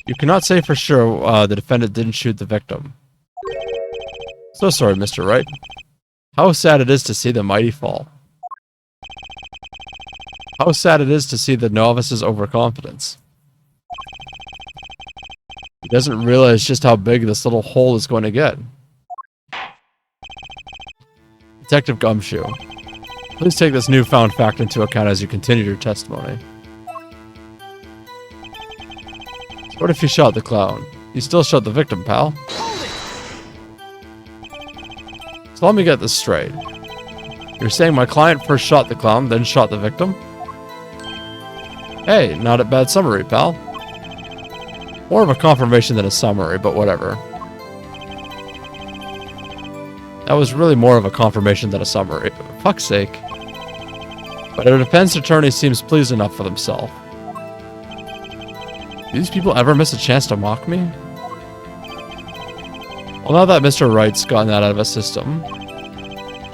You cannot say for sure the defendant didn't shoot the victim. So sorry, Mr. Wright. How sad it is to see the mighty fall. How sad it is to see the novice's overconfidence. He doesn't realize just how big this little hole is going to get. Detective Gumshoe, please take this newfound fact into account as you continue your testimony. So what if you shot the clown? You still shot the victim, pal. So let me get this straight. You're saying my client first shot the clown, then shot the victim? Hey, not a bad summary, pal. More of a confirmation than a summary, but whatever. That was really more of a confirmation than a summary. For fuck's sake. But a defense attorney seems pleased enough for themselves. Do these people ever miss a chance to mock me? Well, now that Mr. Wright's gotten that out of his system,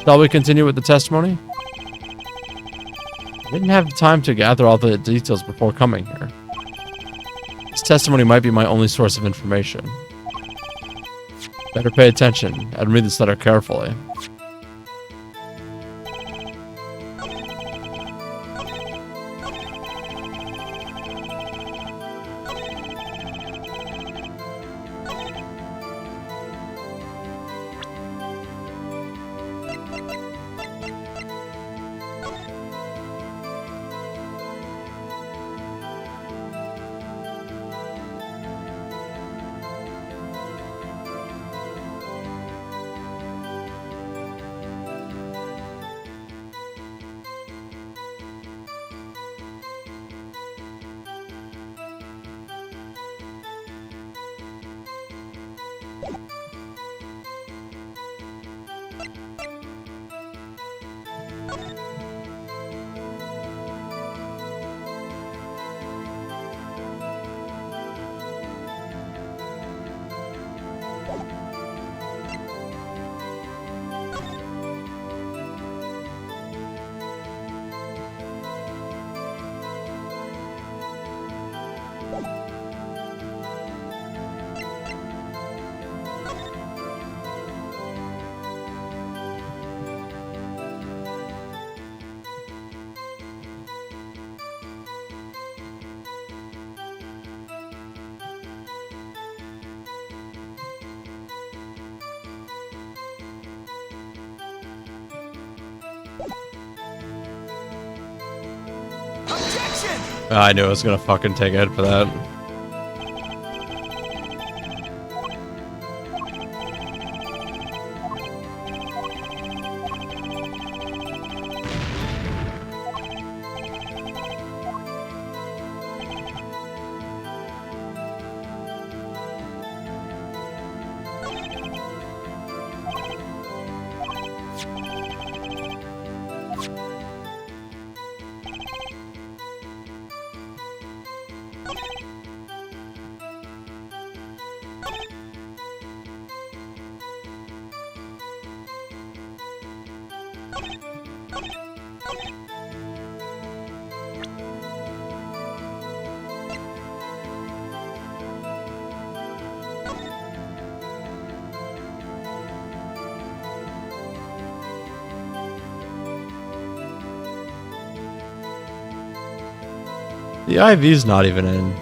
shall we continue with the testimony? I didn't have time to gather all the details before coming here. This testimony might be my only source of information. Better pay attention and read this letter carefully. Objection! I knew I was gonna fucking take a hit for that. The IV's not even in.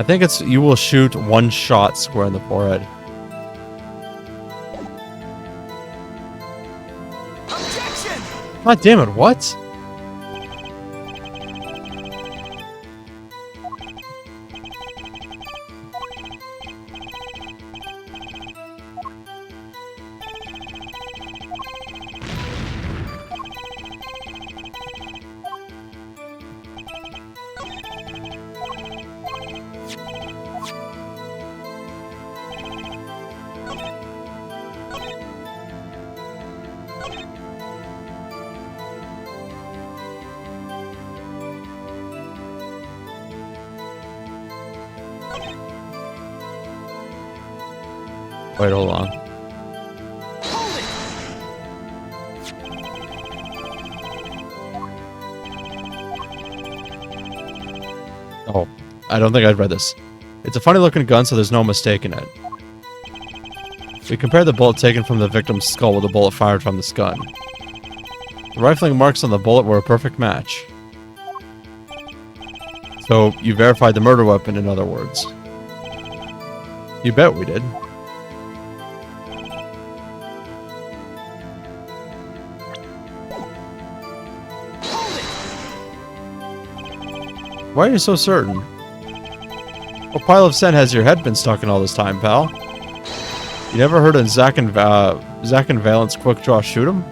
I think it's you will shoot one shot square in the forehead. Objection! God damn it, what? Wait, hold on. Hold it. Oh, I don't think I'd read this. It's a funny looking gun, so there's no mistaking it. We compared the bullet taken from the victim's skull with a bullet fired from this gun. The rifling marks on the bullet were a perfect match. So, you verified the murder weapon, in other words. You bet we did. Why are you so certain? What pile of sand has your head been stuck in all this time, pal? You never heard of Zack and Valent's quick draw shoot 'em?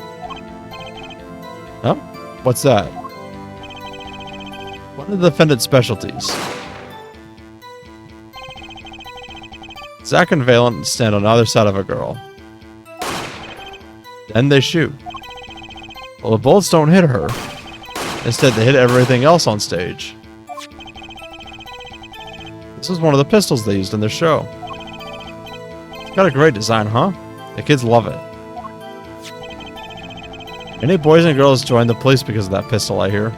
Huh? What's that? One of the defendant's specialties. Zack and Valent stand on either side of a girl. Then they shoot. Well, the bullets don't hit her. Instead, they hit everything else on stage. This is one of the pistols they used in their show. It's got a great design, huh? The kids love it. Many boys and girls join the police because of that pistol, I hear.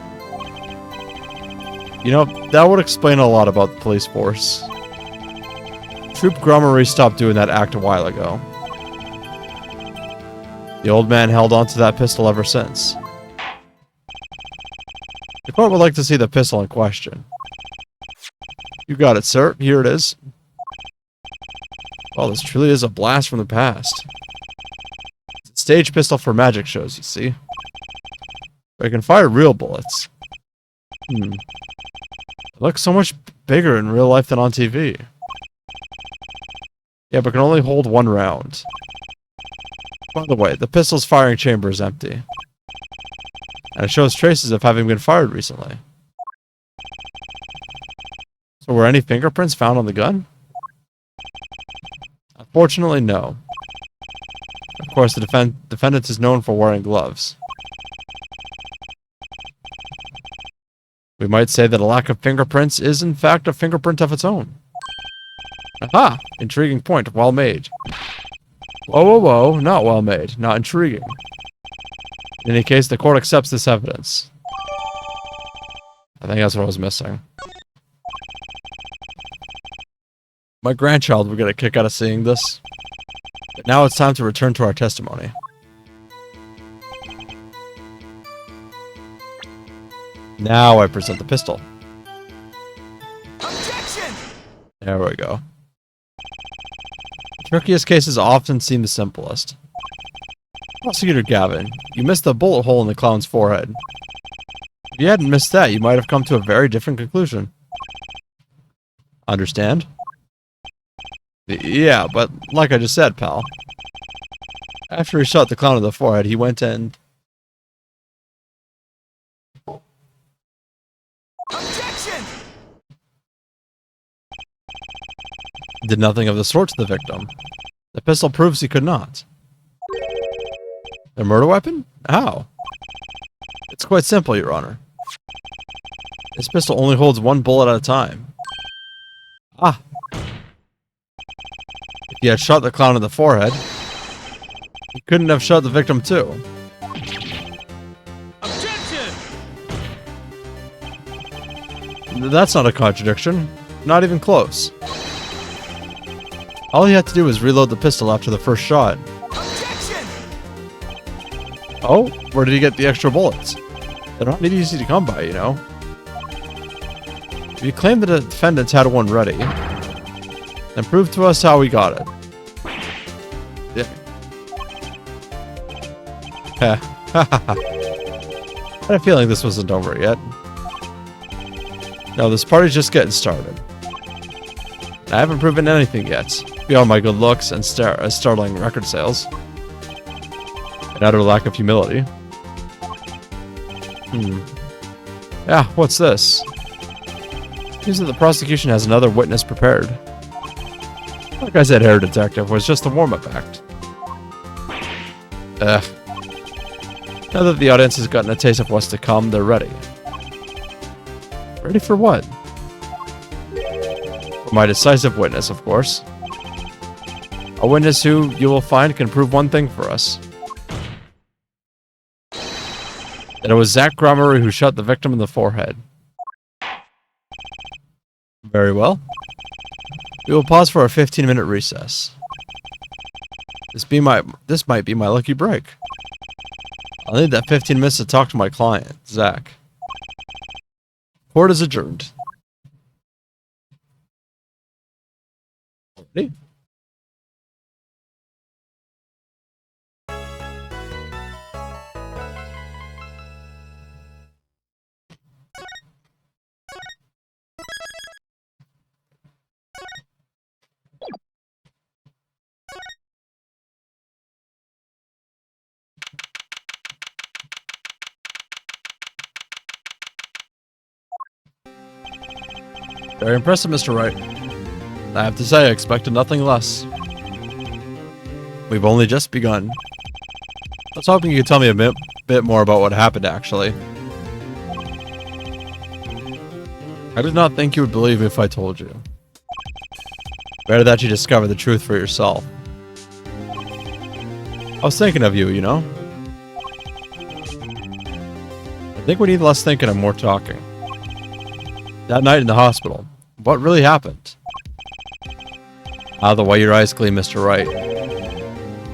You know, that would explain a lot about the police force. Troop Grummery stopped doing that act a while ago. The old man held on to that pistol ever since. The court would like to see the pistol in question. You got it, sir. Here it is. Well, this truly is a blast from the past. It's a stage pistol for magic shows, you see. But it can fire real bullets. It looks so much bigger in real life than on TV. Yeah, but can only hold one round. By the way, the pistol's firing chamber is empty. And it shows traces of having been fired recently. So were any fingerprints found on the gun? Unfortunately, no. Of course, the defendant is known for wearing gloves. We might say that a lack of fingerprints is in fact a fingerprint of its own. Aha! Intriguing point. Well made. Whoa, whoa, whoa. Not well made. Not intriguing. In any case, the court accepts this evidence. I think that's what I was missing. My grandchild would get a kick out of seeing this. But now it's time to return to our testimony. Now I present the pistol. Objection! There we go. The trickiest cases often seem the simplest. Prosecutor Gavin, you missed the bullet hole in the clown's forehead. If you hadn't missed that, you might have come to a very different conclusion. Understand? Yeah, but like I just said, pal. After he shot the clown in the forehead, he went and... Objection! did nothing of the sort to the victim. The pistol proves he could not. The murder weapon? How? It's quite simple, Your Honor. This pistol only holds one bullet at a time. Ah! If he had shot the clown in the forehead, he couldn't have shot the victim too. Objection! That's not a contradiction. Not even close. All he had to do was reload the pistol after the first shot. Objection! Oh, where did he get the extra bullets? They're not easy to come by, you know. If you claim that the defendants had one ready, then prove to us how we got it. Yeah. I had a feeling this wasn't over yet. No, this party's just getting started. I haven't proven anything yet, beyond my good looks and startling record sales. And utter lack of humility. Yeah, what's this? Seems that the prosecution has another witness prepared. Like I said, Hair Detective was just a warm-up act. Now that the audience has gotten a taste of what's to come, they're ready. Ready for what? My decisive witness, of course. A witness who you will find can prove one thing for us. That it was Zach Grummery who shot the victim in the forehead. Very well. We will pause for a 15-minute recess. This might be my lucky break. I'll need that 15 minutes to talk to my client, Zach. Court is adjourned. Ready? Very impressive, Mr. Wright. I have to say, I expected nothing less. We've only just begun. I was hoping you could tell me a bit more about what happened, actually. I did not think you would believe me if I told you. Better that you discover the truth for yourself. I was thinking of you, you know? I think we need less thinking and more talking. That night in the hospital, what really happened? Ah, the way your eyes gleam, Mr. Wright.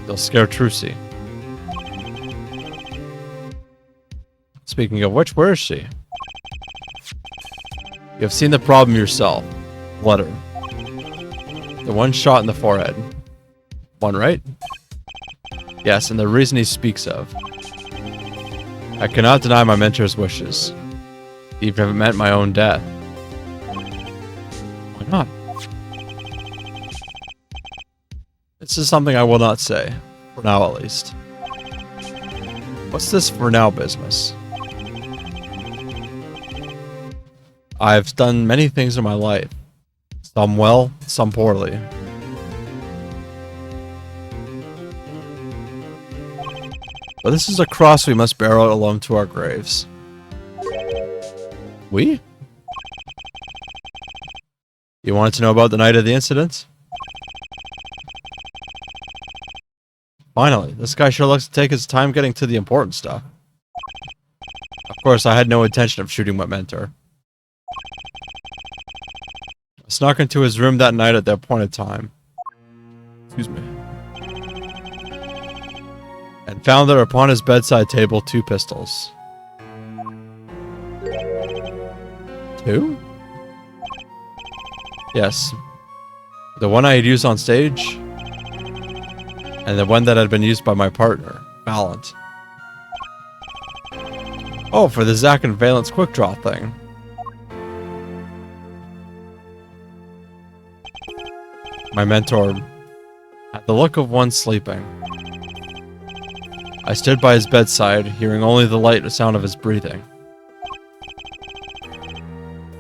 They'll scare Trucy. Speaking of which, where is she? You have seen the problem yourself. Letter. The one shot in the forehead. One, right? Yes, and the reason he speaks of. I cannot deny my mentor's wishes, even if it meant my own death. Why not? This is something I will not say, for now at least. What's this for now business? I've done many things in my life. Some well, some poorly. But this is a cross we must bear out alone to our graves. We? You wanted to know about the night of the incident? Finally, this guy sure looks to take his time getting to the important stuff. Of course, I had no intention of shooting my mentor. I snuck into his room that night at that appointed time. Excuse me. And found there upon his bedside table 2 pistols. 2? Yes. The one I had used on stage, and the one that had been used by my partner, Valent. Oh, for the Zack and Valent's quick draw thing. My mentor had the look of one sleeping. I stood by his bedside, hearing only the light sound of his breathing.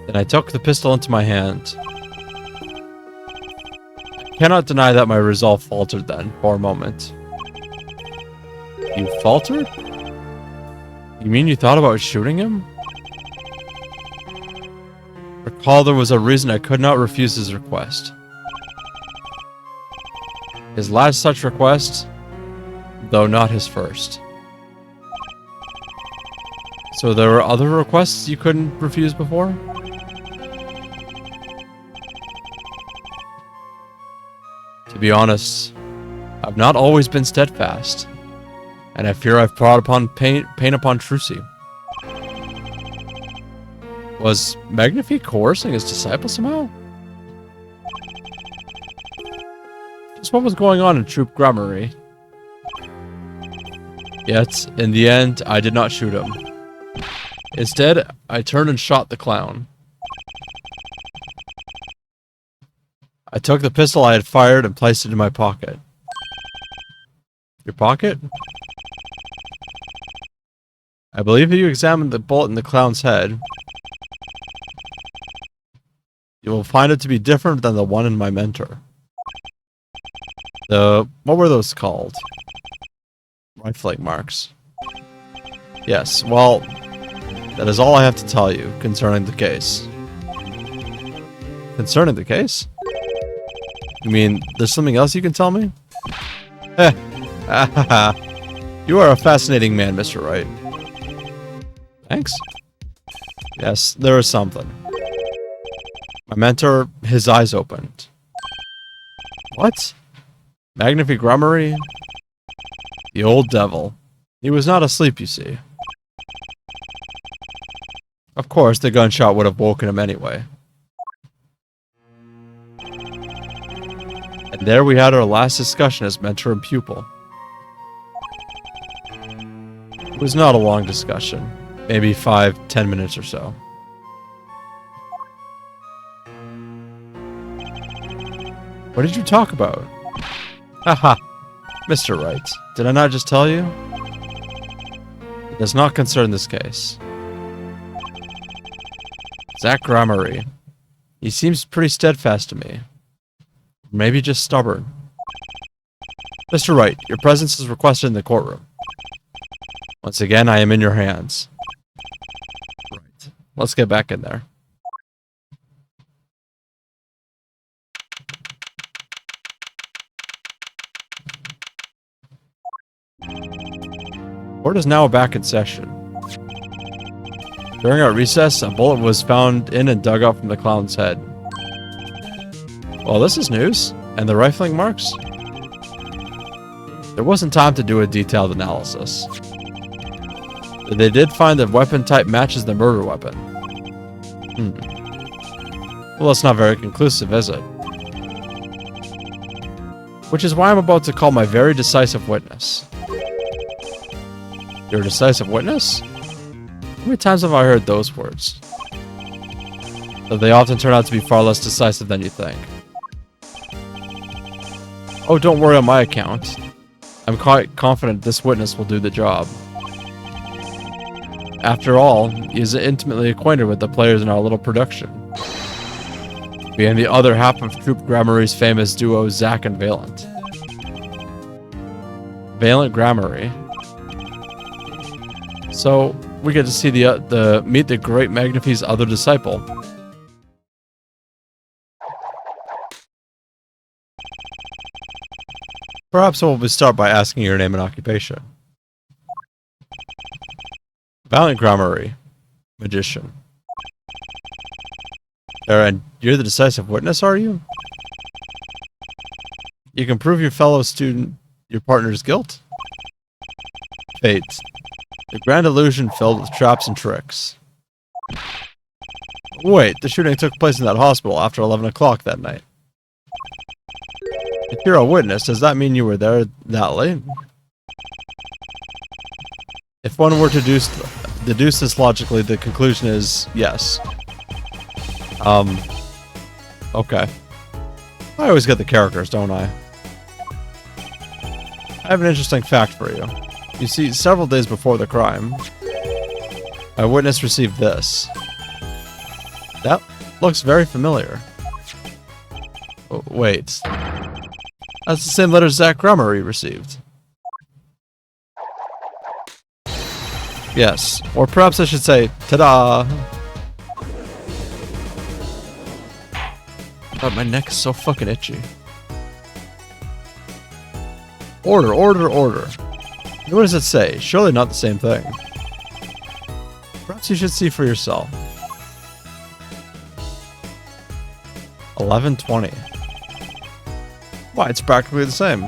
Then I took the pistol into my hand. I cannot deny that my resolve faltered then, for a moment. You faltered? You mean you thought about shooting him? Recall there was a reason I could not refuse his request. His last such request, though not his first. So there were other requests you couldn't refuse before? To be honest, I've not always been steadfast, and I fear I've brought upon pain upon Trucy. Was Magnifique coercing his disciple somehow? Just what was going on in Troop Grummery? Yet, in the end, I did not shoot him. Instead, I turned and shot the clown. I took the pistol I had fired and placed it in my pocket. Your pocket? I believe if you examine the bullet in the clown's head, you will find it to be different than the one in my mentor. What were those called? Rifling marks. Yes, well, that is all I have to tell you concerning the case. Concerning the case? You mean there's something else you can tell me? Heh. You are a fascinating man, Mr. Wright. Thanks. Yes, there is something. My mentor, his eyes opened. What? Magnifique Grummery? The old devil. He was not asleep, you see. Of course, the gunshot would have woken him anyway. And there we had our last discussion as mentor and pupil. It was not a long discussion. Maybe 5-10 minutes or so. What did you talk about? Haha. Mr. Wright, did I not just tell you? It does not concern this case. Zach Grummery. He seems pretty steadfast to me. Maybe just stubborn. Mr. Wright, your presence is requested in the courtroom. Once again, I am in your hands. Right. Let's get back in there. Court is now back in session. During our recess, a bullet was found in and dug up from the clown's head. Well, this is news. And the rifling marks? There wasn't time to do a detailed analysis. They did find the weapon type matches the murder weapon. Well, that's not very conclusive, is it? Which is why I'm about to call my very decisive witness. Your decisive witness? How many times have I heard those words? Though they often turn out to be far less decisive than you think. Oh, don't worry on my account. I'm quite confident this witness will do the job. After all, he is intimately acquainted with the players in our little production. Being the other half of Troop Grammary's famous duo, Zack and Valent. Valent Grammary. So, we get to see meet the great Magnifie's other disciple. Perhaps we'll start by asking your name and occupation. Valent Grammary. Magician. And you're the decisive witness, are you? You can prove your fellow student your partner's guilt? Fate. The grand illusion filled with traps and tricks. Wait, the shooting took place in that hospital after 11 o'clock that night. If you're a witness, does that mean you were there that late? If one were to deduce this logically, the conclusion is yes. Okay. I always get the characters, don't I? I have an interesting fact for you. You see, several days before the crime, a witness received this. That looks very familiar. Oh, wait. That's the same letter Zach Grummery received. Yes, or perhaps I should say, ta-da! God, my neck is so fucking itchy. Order, order, order. What does it say? Surely not the same thing. Perhaps you should see for yourself. 11:20. Why, it's practically the same.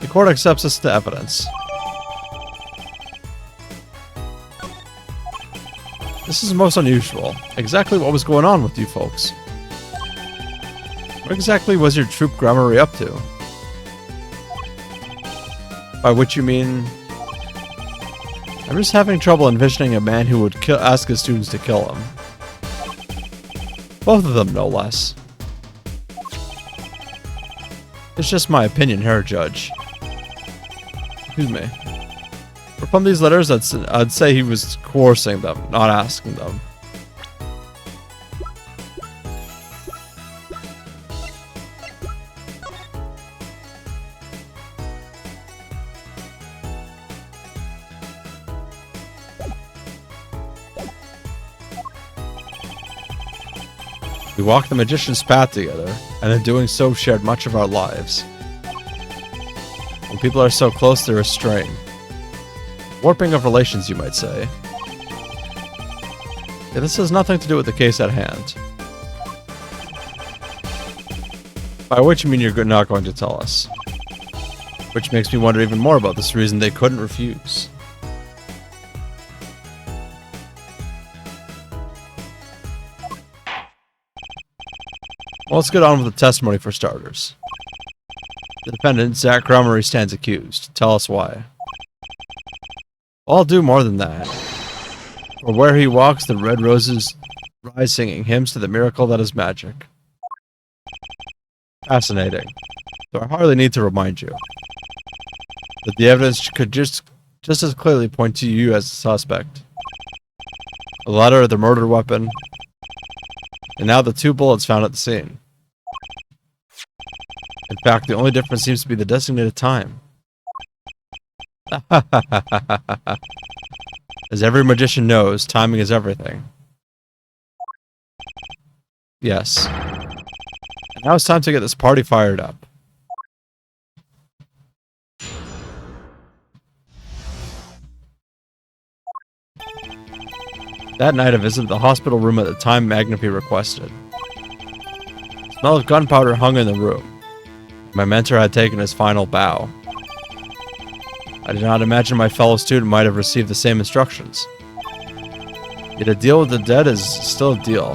The court accepts this to evidence. This is most unusual. Exactly what was going on with you folks? What exactly was your troop Grummery up to? By which you mean... I'm just having trouble envisioning a man who would ask his students to kill him. Both of them, no less. It's just my opinion here, Judge. Excuse me. But from these letters, I'd say he was coercing them, not asking them. We walked the magician's path together, and in doing so shared much of our lives. When people are so close, there is strain. Warping of relations, you might say. Yeah, this has nothing to do with the case at hand. By which you mean you're not going to tell us. Which makes me wonder even more about this reason they couldn't refuse. Well, let's get on with the testimony for starters. The defendant, Zach Grummery, stands accused. Tell us why. I'll do more than that. For where he walks, the red roses rise singing hymns to the miracle that is magic. Fascinating. So I hardly need to remind you that the evidence could just as clearly point to you as a suspect. The letter, the murder weapon, and now the 2 bullets found at the scene. In fact, the only difference seems to be the designated time. As every magician knows, timing is everything. Yes. And now it's time to get this party fired up. That night I visited the hospital room at the time Magnapy requested. The smell of gunpowder hung in the room. My mentor had taken his final bow. I did not imagine my fellow student might have received the same instructions. Yet a deal with the dead is still a deal.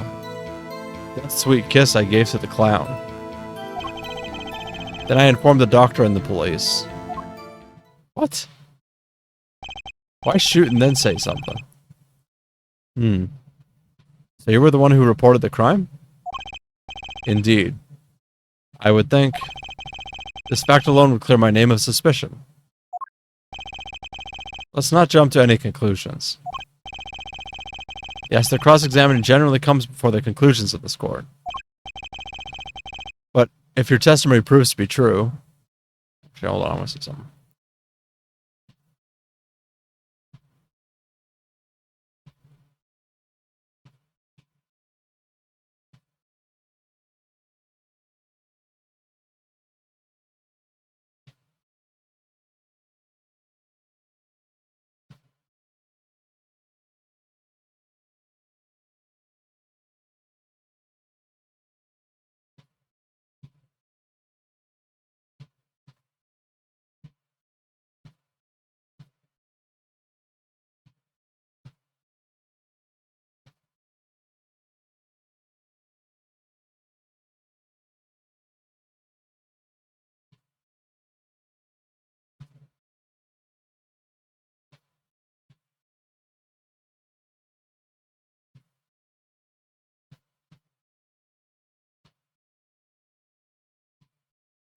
That sweet kiss I gave to the clown. Then I informed the doctor and the police. What? Why shoot and then say something? So you were the one who reported the crime? Indeed. I would think this fact alone would clear my name of suspicion. Let's not jump to any conclusions. Yes, the cross-examining generally comes before the conclusions of this court. But if your testimony proves to be true... Actually, hold on, I want to say something.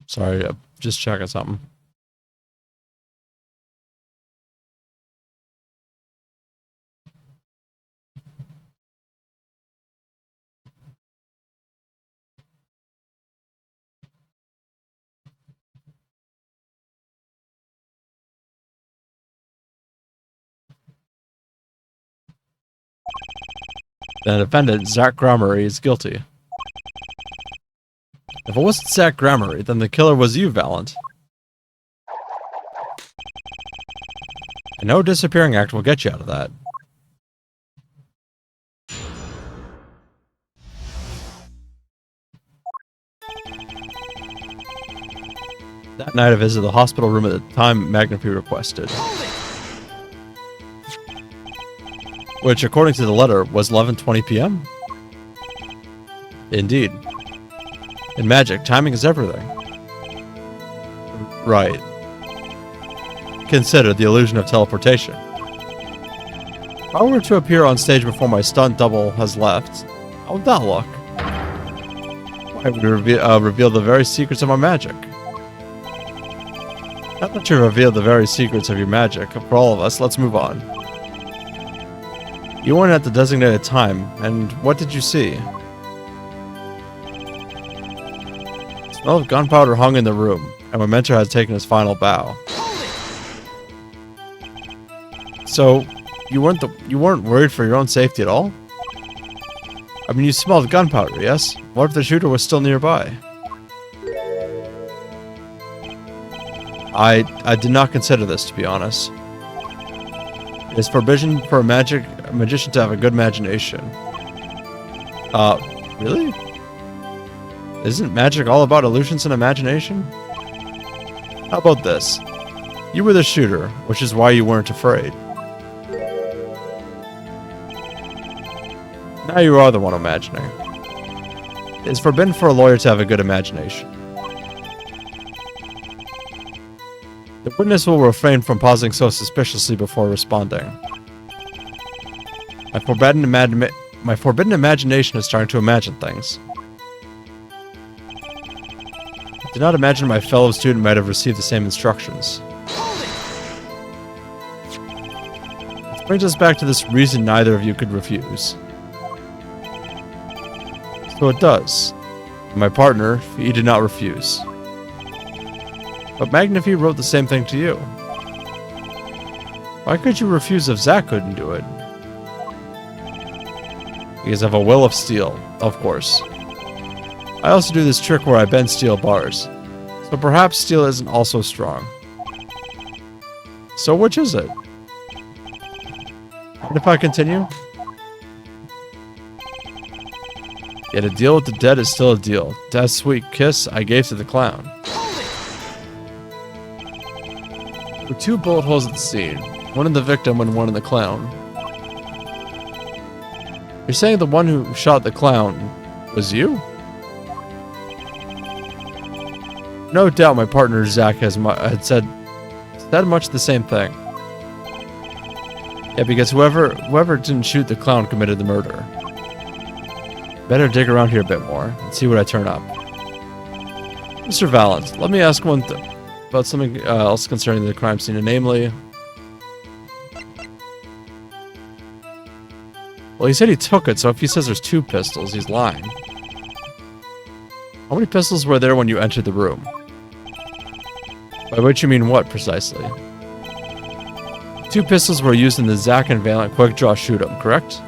Sorry, I'm just checking something. The defendant, Zach Grummery, is guilty. If it wasn't Zach Grummery, then the killer was you, Valent. And no disappearing act will get you out of that. That night I visited the hospital room at the time Magnapy requested. Which, according to the letter, was 11:20 p.m.? Indeed. In magic, timing is everything. Right. Consider the illusion of teleportation. If I were to appear on stage before my stunt double has left, how would that look? I would reveal the very secrets of my magic. Now that you've revealed the very secrets of your magic, for all of us, let's move on. You weren't at the designated time, and what did you see? The smell of gunpowder hung in the room, and my mentor had taken his final bow. So, you weren't worried for your own safety at all? I mean, you smelled gunpowder, yes? What if the shooter was still nearby? I did not consider this, to be honest. It's forbidden for a magician to have a good imagination. Really? Isn't magic all about illusions and imagination? How about this? You were the shooter, which is why you weren't afraid. Now you are the one imagining. It's forbidden for a lawyer to have a good imagination. The witness will refrain from pausing so suspiciously before responding. My forbidden imagination is starting to imagine things. I did not imagine my fellow student might have received the same instructions. Which brings us back to this reason neither of you could refuse. So it does. My partner, he did not refuse. But Magnifi wrote the same thing to you. Why could you refuse if Zack couldn't do it? Because I have a will of steel, of course. I also do this trick where I bend steel bars. So perhaps steel isn't also strong. So which is it? And if I continue? Yet a deal with the dead is still a deal. That sweet kiss I gave to the clown. There were 2 bullet holes at the scene. One in the victim and one in the clown. You're saying the one who shot the clown was you? No doubt my partner Zack had said much the same thing. Yeah, because whoever didn't shoot the clown committed the murder. Better dig around here a bit more and see what I turn up. Mr. Valent, let me ask one thing about something else concerning the crime scene, and namely... Well, he said he took it, so if he says there's 2 pistols, he's lying. How many pistols were there when you entered the room? By which you mean what, precisely? 2 pistols were used in the Zack and Valent quick draw shoot-'em, correct?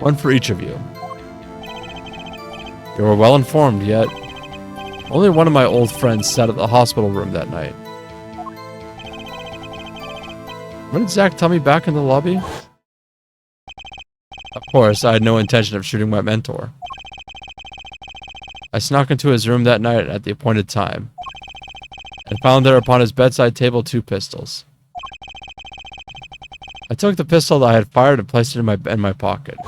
1 for each of you. You were well informed, yet only one of my old friends sat at the hospital room that night. When did Zack tell me back in the lobby? Of course, I had no intention of shooting my mentor. I snuck into his room that night at the appointed time, and found there upon his bedside table 2 pistols. I took the pistol that I had fired and placed it in my pocket.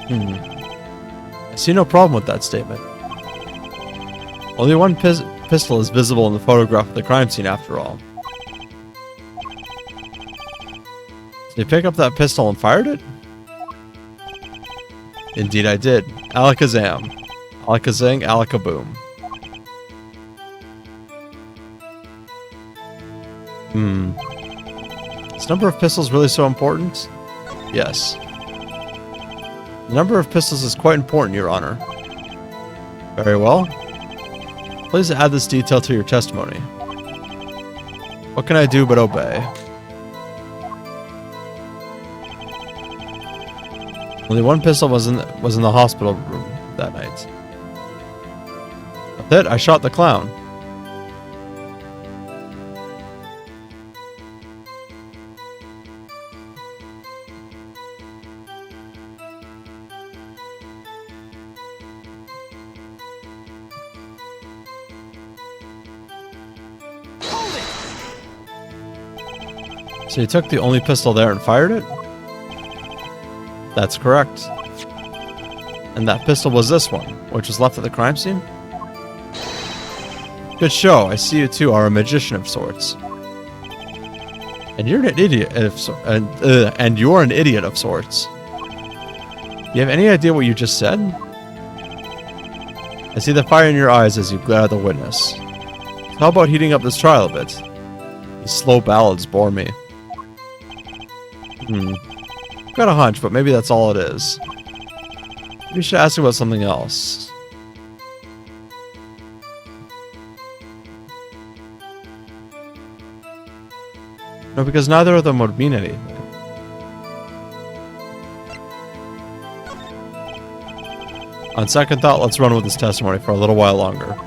I see no problem with that statement. Only 1 pistol is visible in the photograph of the crime scene, after all. Did you pick up that pistol and fired it? Indeed I did. Alakazam. Alakazing, alakaboom. Is the number of pistols really so important? Yes. The number of pistols is quite important, Your Honor. Very well. Please add this detail to your testimony. What can I do but obey? Only 1 pistol was in the hospital room that night. That's it, I shot the clown. So you took the only pistol there and fired it? That's correct. And that pistol was this one, which was left at the crime scene? Good show. I see you two are a magician of sorts. And you're an idiot and you're an idiot of sorts. You have any idea what you just said? I see the fire in your eyes as you glare at the witness. So how about heating up this trial a bit? These slow ballads bore me. Got a hunch, but maybe that's all it is. We should ask you about something else. No, because neither of them would mean anything. On second thought, let's run with this testimony for a little while longer.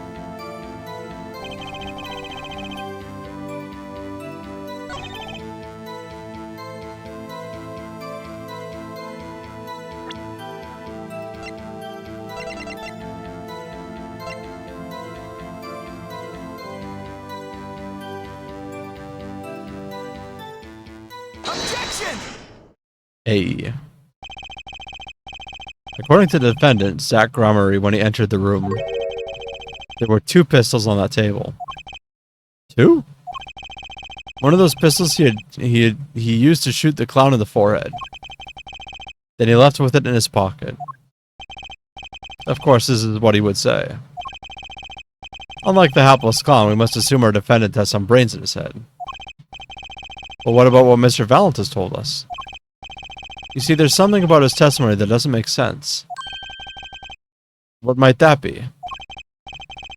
Objection! Hey. According to the defendant, Zach Gromery, when he entered the room, there were 2 pistols on that table. 2? One of those pistols he used to shoot the clown in the forehead. Then he left with it in his pocket. Of course, this is what he would say. Unlike the hapless clown, we must assume our defendant has some brains in his head. But what about what Mr. Valent has told us? You see, there's something about his testimony that doesn't make sense. What might that be?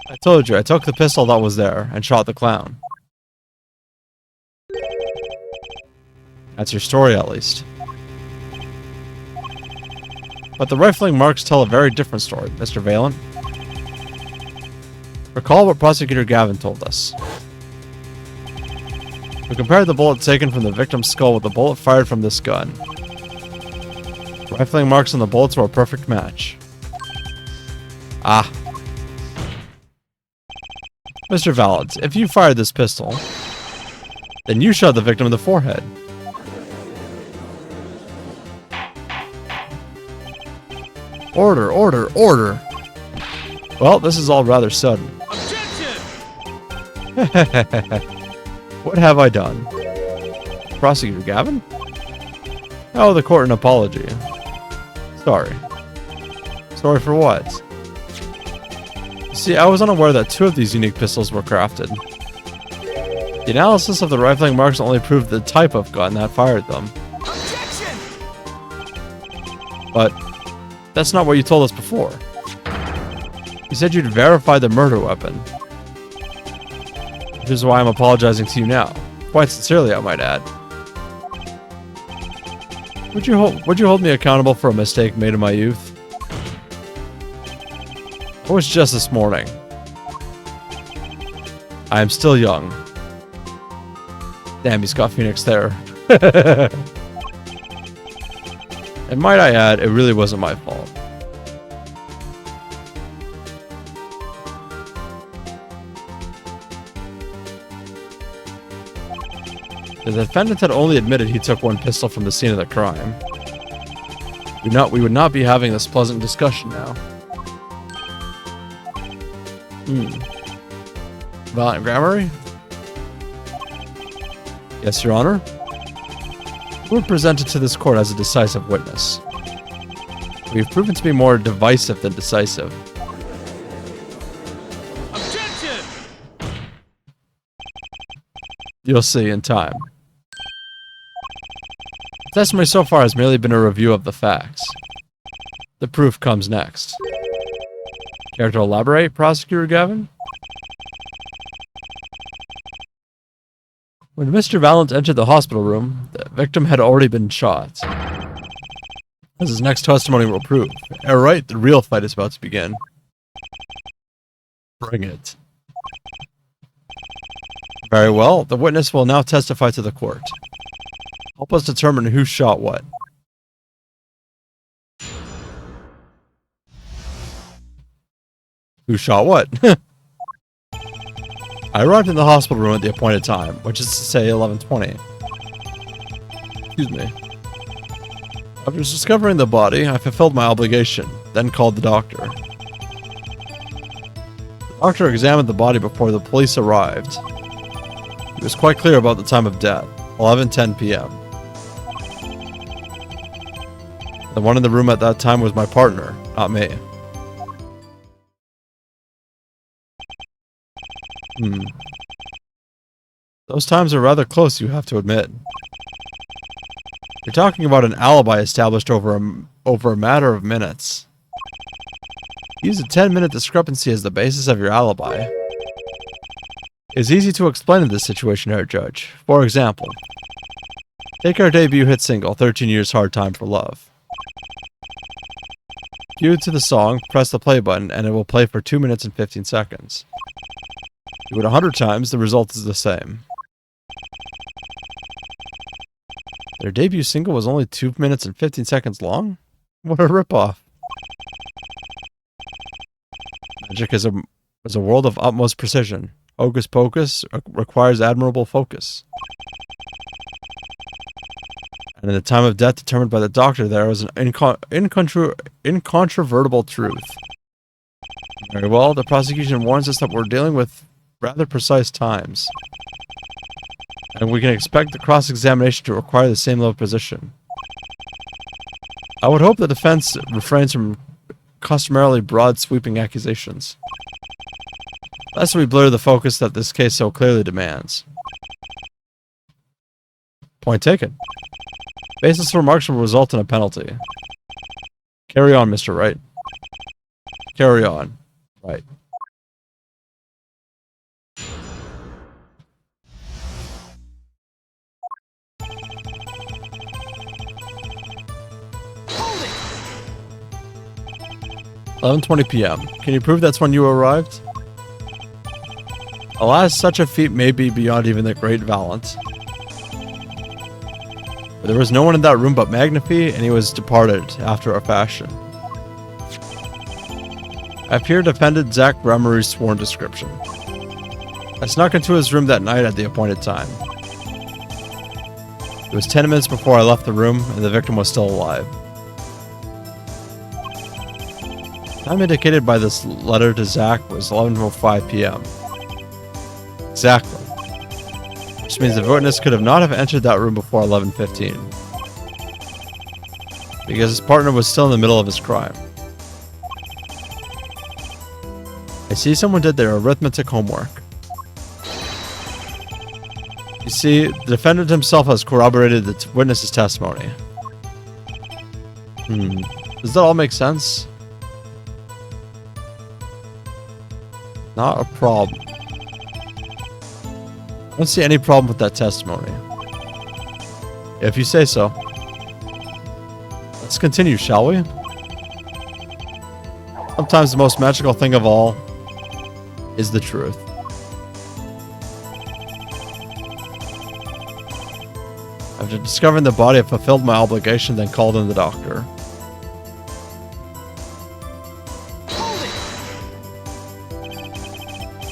I told you, I took the pistol that was there and shot the clown. That's your story, at least. But the rifling marks tell a very different story, Mr. Valent. Recall what Prosecutor Gavin told us. We compared the bullet taken from the victim's skull with the bullet fired from this gun. Rifling marks on the bullets were a perfect match. Ah. Mr. Valent, if you fired this pistol, then you shot the victim in the forehead. Order, order, order! Well, this is all rather sudden. Objection! What have I done? Prosecutor Gavin? Oh, the court an apology. Sorry. Sorry for what? See, I was unaware that 2 of these unique pistols were crafted. The analysis of the rifling marks only proved the type of gun that fired them. Objection! But that's not what you told us before. You said you'd verify the murder weapon. Which is why I'm apologizing to you now. Quite sincerely, I might add. Would you hold me accountable for a mistake made in my youth? It was just this morning. I am still young. Damn, he's got Phoenix there. And might I add, it really wasn't my fault. The defendant had only admitted he took 1 pistol from the scene of the crime. We would not be having this pleasant discussion now. Valent Gromery? Yes, Your Honor. You were presented to this court as a decisive witness. We've proven to be more divisive than decisive. Objection! You'll see in time. The testimony so far has merely been a review of the facts. The proof comes next. Care to elaborate, Prosecutor Gavin? When Mr. Valent entered the hospital room, the victim had already been shot. As his next testimony will prove. Alright, the real fight is about to begin. Bring it. Very well, the witness will now testify to the court. Help us determine who shot what. Who shot what? I arrived in the hospital room at the appointed time, which is to say 11:20. Excuse me. After discovering the body, I fulfilled my obligation, then called the doctor. The doctor examined the body before the police arrived. He was quite clear about the time of death, 11:10 p.m. The one in the room at that time was my partner, not me. Those times are rather close, you have to admit. You're talking about an alibi established over a matter of minutes. Use a 10-minute discrepancy as the basis of your alibi. It's easy to explain in this situation, Herr Judge. For example, take our debut hit single, 13 Years Hard Time for Love. Cue to the song, press the play button, and it will play for 2 minutes and 15 seconds. Do it 100 times, the result is the same. Their debut single was only 2 minutes and 15 seconds long? What a ripoff. Magic is a world of utmost precision. Hocus pocus requires admirable focus. And in the time of death determined by the doctor, there was an incontrovertible truth. Very well, the prosecution warns us that we're dealing with rather precise times. And we can expect the cross-examination to require the same level of precision. I would hope the defense refrains from customarily broad, sweeping accusations, lest we blur the focus that this case so clearly demands. Point taken. Baseless remarks will result in a penalty. Carry on, Mr. Wright. Carry on. Right. Hold it! 11:20 p.m. Can you prove that's when you arrived? Alas, such a feat may be beyond even the great Valent. But there was no one in that room but Magnifi, and he was departed after a fashion. I have here defended Zach Bremery's sworn description. I snuck into his room that night at the appointed time. It was 10 minutes before I left the room, and the victim was still alive. Time indicated by this letter to Zach was 11:05 p.m. Exactly. Which means the witness could not have entered that room before 11:15. Because his partner was still in the middle of his crime. I see someone did their arithmetic homework. You see, the defendant himself has corroborated the witness's testimony. Does that all make sense? Not a problem. I don't see any problem with that testimony. If you say so. Let's continue, shall we? Sometimes the most magical thing of all is the truth. After discovering the body, I fulfilled my obligation, then called in the doctor.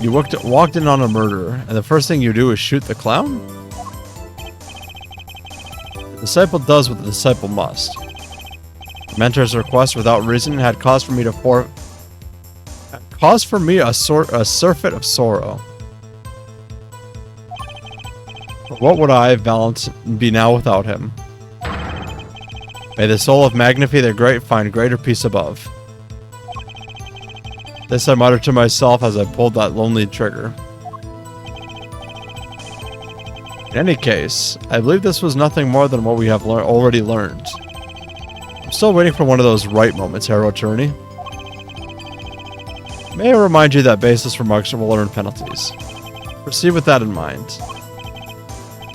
You walked in on a murderer, and the first thing you do is shoot the clown? The disciple does what the disciple must. The mentor's request without reason had caused for me a surfeit of sorrow. But what would I, Valent, be now without him? May the soul of Magnifi the Great find greater peace above. This I muttered to myself as I pulled that lonely trigger. In any case, I believe this was nothing more than what we have already learned. I'm still waiting for one of those right moments, Hero Attorney. May I remind you that baseless remarks will earn penalties. Proceed with that in mind.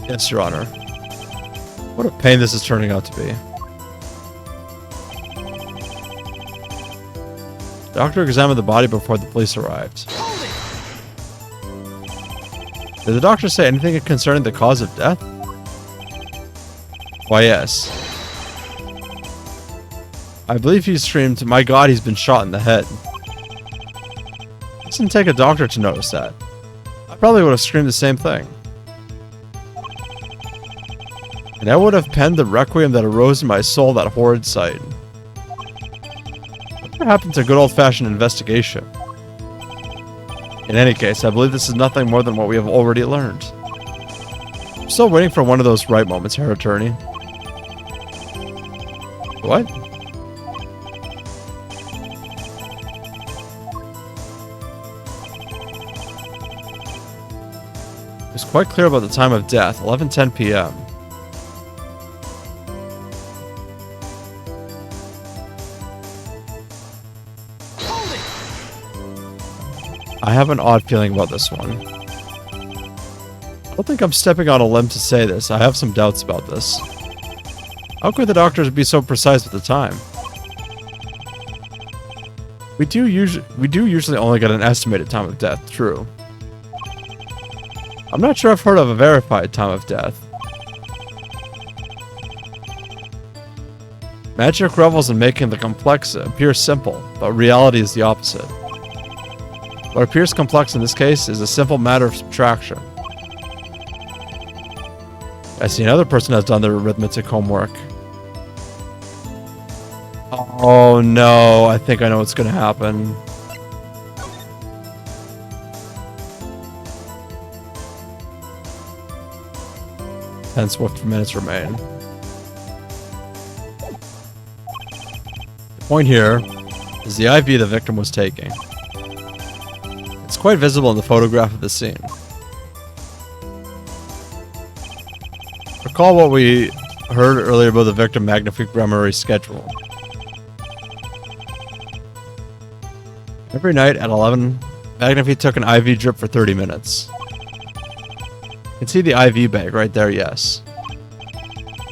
Yes, Your Honor. What a pain this is turning out to be. The doctor examined the body before the police arrived. Did the doctor say anything concerning the cause of death? Why, yes. I believe he screamed, "My God, he's been shot in the head." It doesn't take a doctor to notice that. I probably would have screamed the same thing. And I would have penned the requiem that arose in my soul that horrid sight. What happened to good old-fashioned investigation? In any case, I believe this is nothing more than what we have already learned. I'm still waiting for one of those right moments, Herr Attorney. What? It was quite clear about the time of death, 11:10 p.m. I have an odd feeling about this one. I don't think I'm stepping on a limb to say this. I have some doubts about this. How could the doctors be so precise with the time? We do usually only get an estimated time of death, true. I'm not sure I've heard of a verified time of death. Magic revels in making the complex appear simple, but reality is the opposite. What appears complex in this case is a simple matter of subtraction. I see another person has done their arithmetic homework. Oh no, I think I know what's gonna happen. Ten swift minutes remain. The point here is the IV the victim was taking. It's quite visible in the photograph of the scene. Recall what we heard earlier about the victim Magnifique Bremery's schedule. Every night at 11, Magnifique took an IV drip for 30 minutes. You can see the IV bag right there, yes.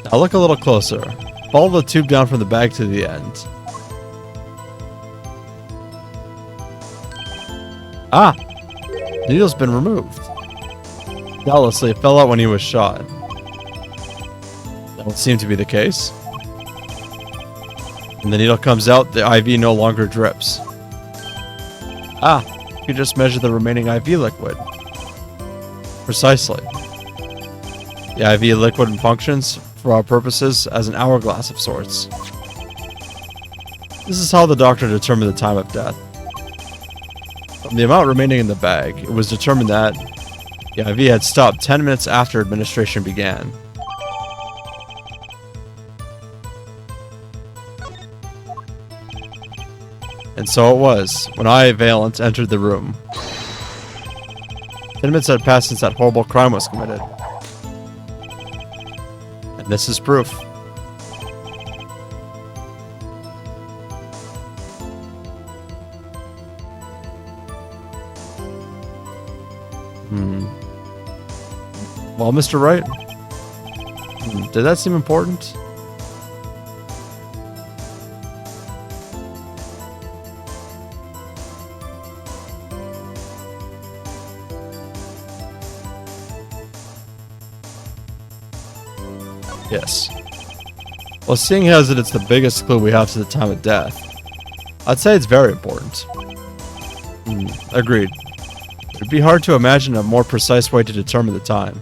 Now look a little closer. Follow the tube down from the bag to the end. Ah! The needle's been removed. Doubtlessly, it fell out when he was shot. That would seem to be the case. When the needle comes out, the IV no longer drips. Ah! You can just measure the remaining IV liquid. Precisely. The IV liquid functions, for our purposes, as an hourglass of sorts. This is how the doctor determined the time of death. From the amount remaining in the bag, it was determined that the IV had stopped 10 minutes after administration began. And so it was, when I, Valent, entered the room. 10 minutes had passed since that horrible crime was committed. And this is proof. Well, Mr. Wright? Did that seem important? Yes. Well, seeing as it's the biggest clue we have to the time of death, I'd say it's very important. Agreed. It'd be hard to imagine a more precise way to determine the time.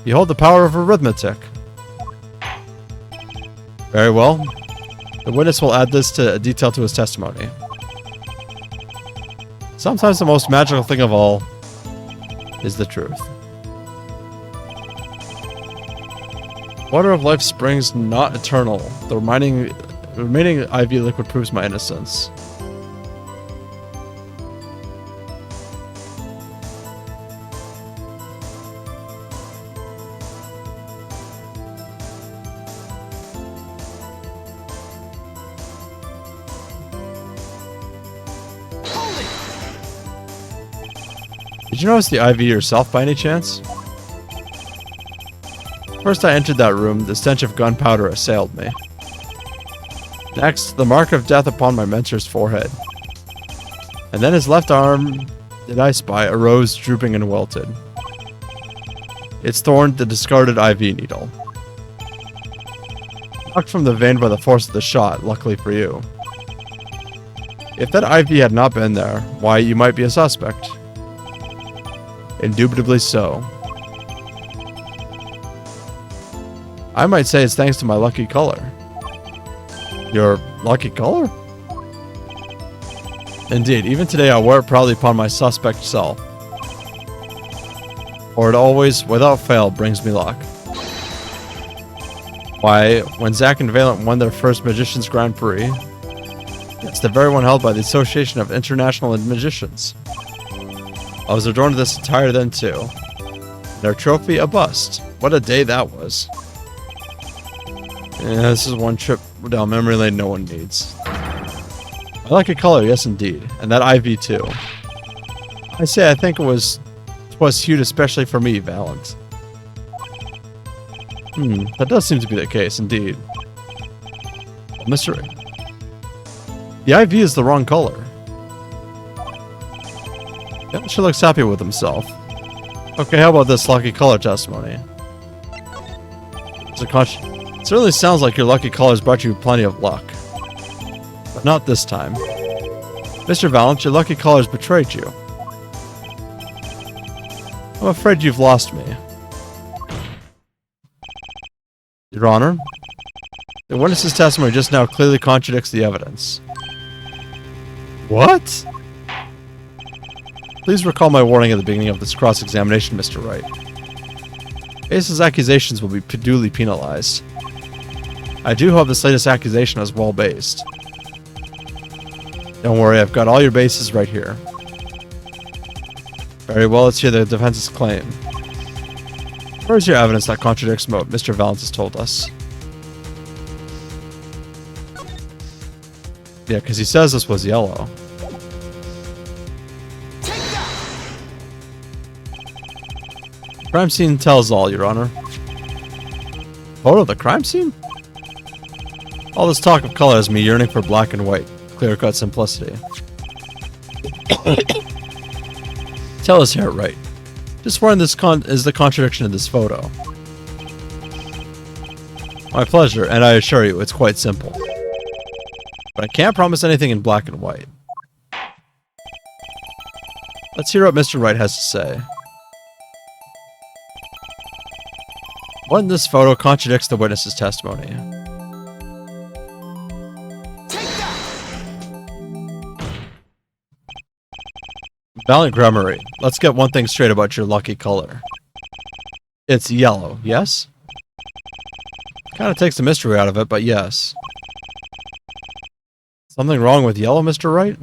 Behold the power of arithmetic. Very well. The witness will add this to a detail to his testimony. Sometimes the most magical thing of all is the truth. Water of life springs not eternal. The remaining IV liquid proves my innocence. Did you notice the IV yourself by any chance? First I entered that room, the stench of gunpowder assailed me. Next, the mark of death upon my mentor's forehead. And then his left arm, did I spy, arose drooping and wilted. Its thorn, the discarded IV needle. Knocked from the vein by the force of the shot, luckily for you. If that IV had not been there, why, you might be a suspect. Indubitably so. I might say it's thanks to my lucky color. Your lucky color? Indeed, even today I wear it proudly upon my suspect self. For it always, without fail, brings me luck. Why, when Zack and Valent won their first Magician's Grand Prix, it's the very one held by the Association of International Magicians. I was adorned with this attire then too. Their trophy, a bust. What a day that was. Yeah, this is one trip down memory lane no one needs. I like a color, yes indeed. And that IV too. I say I think twas hued especially for me, Valent. That does seem to be the case, indeed. Well, The IV is the wrong color. Yeah, she looks happy with himself. Okay, how about this lucky color testimony? It certainly sounds like your lucky colors brought you plenty of luck. But not this time. Mr. Valance, your lucky colors betrayed you. I'm afraid you've lost me. Your Honor, the witness's testimony just now clearly contradicts the evidence. What? Please recall my warning at the beginning of this cross-examination, Mr. Wright. Ace's accusations will be duly penalized. I do hope this latest accusation is well-based. Don't worry, I've got all your bases right here. Very well, let's hear the defense's claim. Where's your evidence that contradicts what Mr. Valance has told us? Yeah, because he says this was yellow. Crime scene tells all, Your Honor. Photo of the crime scene? All this talk of color has me yearning for black and white, clear-cut simplicity. Tell us here, right? Just where this is the contradiction in this photo? My pleasure, and I assure you, it's quite simple. But I can't promise anything in black and white. Let's hear what Mr. Wright has to say. What in this photo contradicts the witness's testimony? Valiant Gramarye, let's get one thing straight about your lucky color. It's yellow, yes? Kinda takes the mystery out of it, but yes. Something wrong with yellow, Mr. Wright?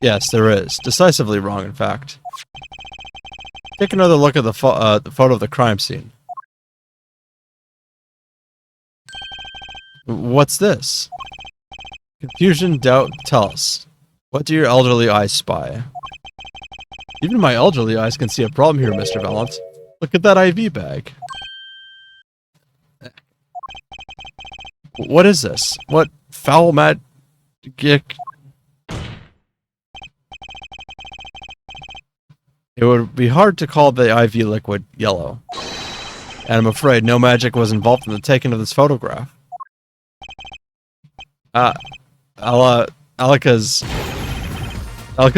Yes, there is. Decisively wrong, in fact. Take another look at the photo of the crime scene. What's this? Confusion, doubt, tell us. What do your elderly eyes spy? Even my elderly eyes can see a problem here, Mr. Valance. Look at that IV bag. What is this? What foul magic? It would be hard to call the IV liquid yellow. And I'm afraid no magic was involved in the taking of this photograph. Alika's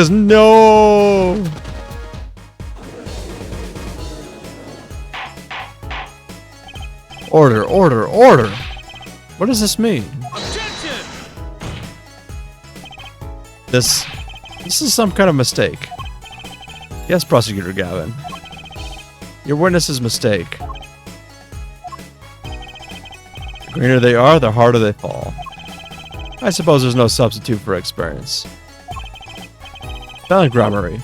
no! Order, order, order! What does this mean? Objection! This is some kind of mistake. Yes, Prosecutor Gavin. Your witness's mistake. The greener they are, the harder they fall. I suppose there's no substitute for experience. Valiant Gramarye,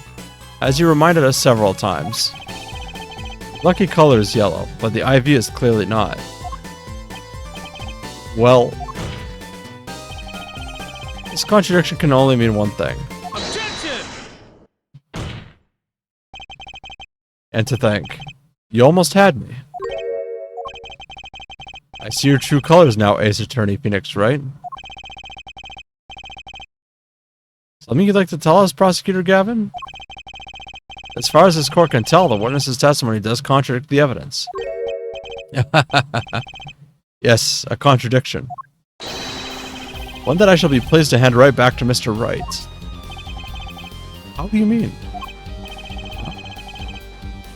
as you reminded us several times, lucky color is yellow, but the IV is clearly not. Well, this contradiction can only mean one thing. Objection! And to think, you almost had me. I see your true colors now, Ace Attorney Phoenix, right? Something you'd like to tell us, Prosecutor Gavin? As far as this court can tell, the witness's testimony does contradict the evidence. Yes, a contradiction. One that I shall be pleased to hand right back to Mr. Wright. How do you mean?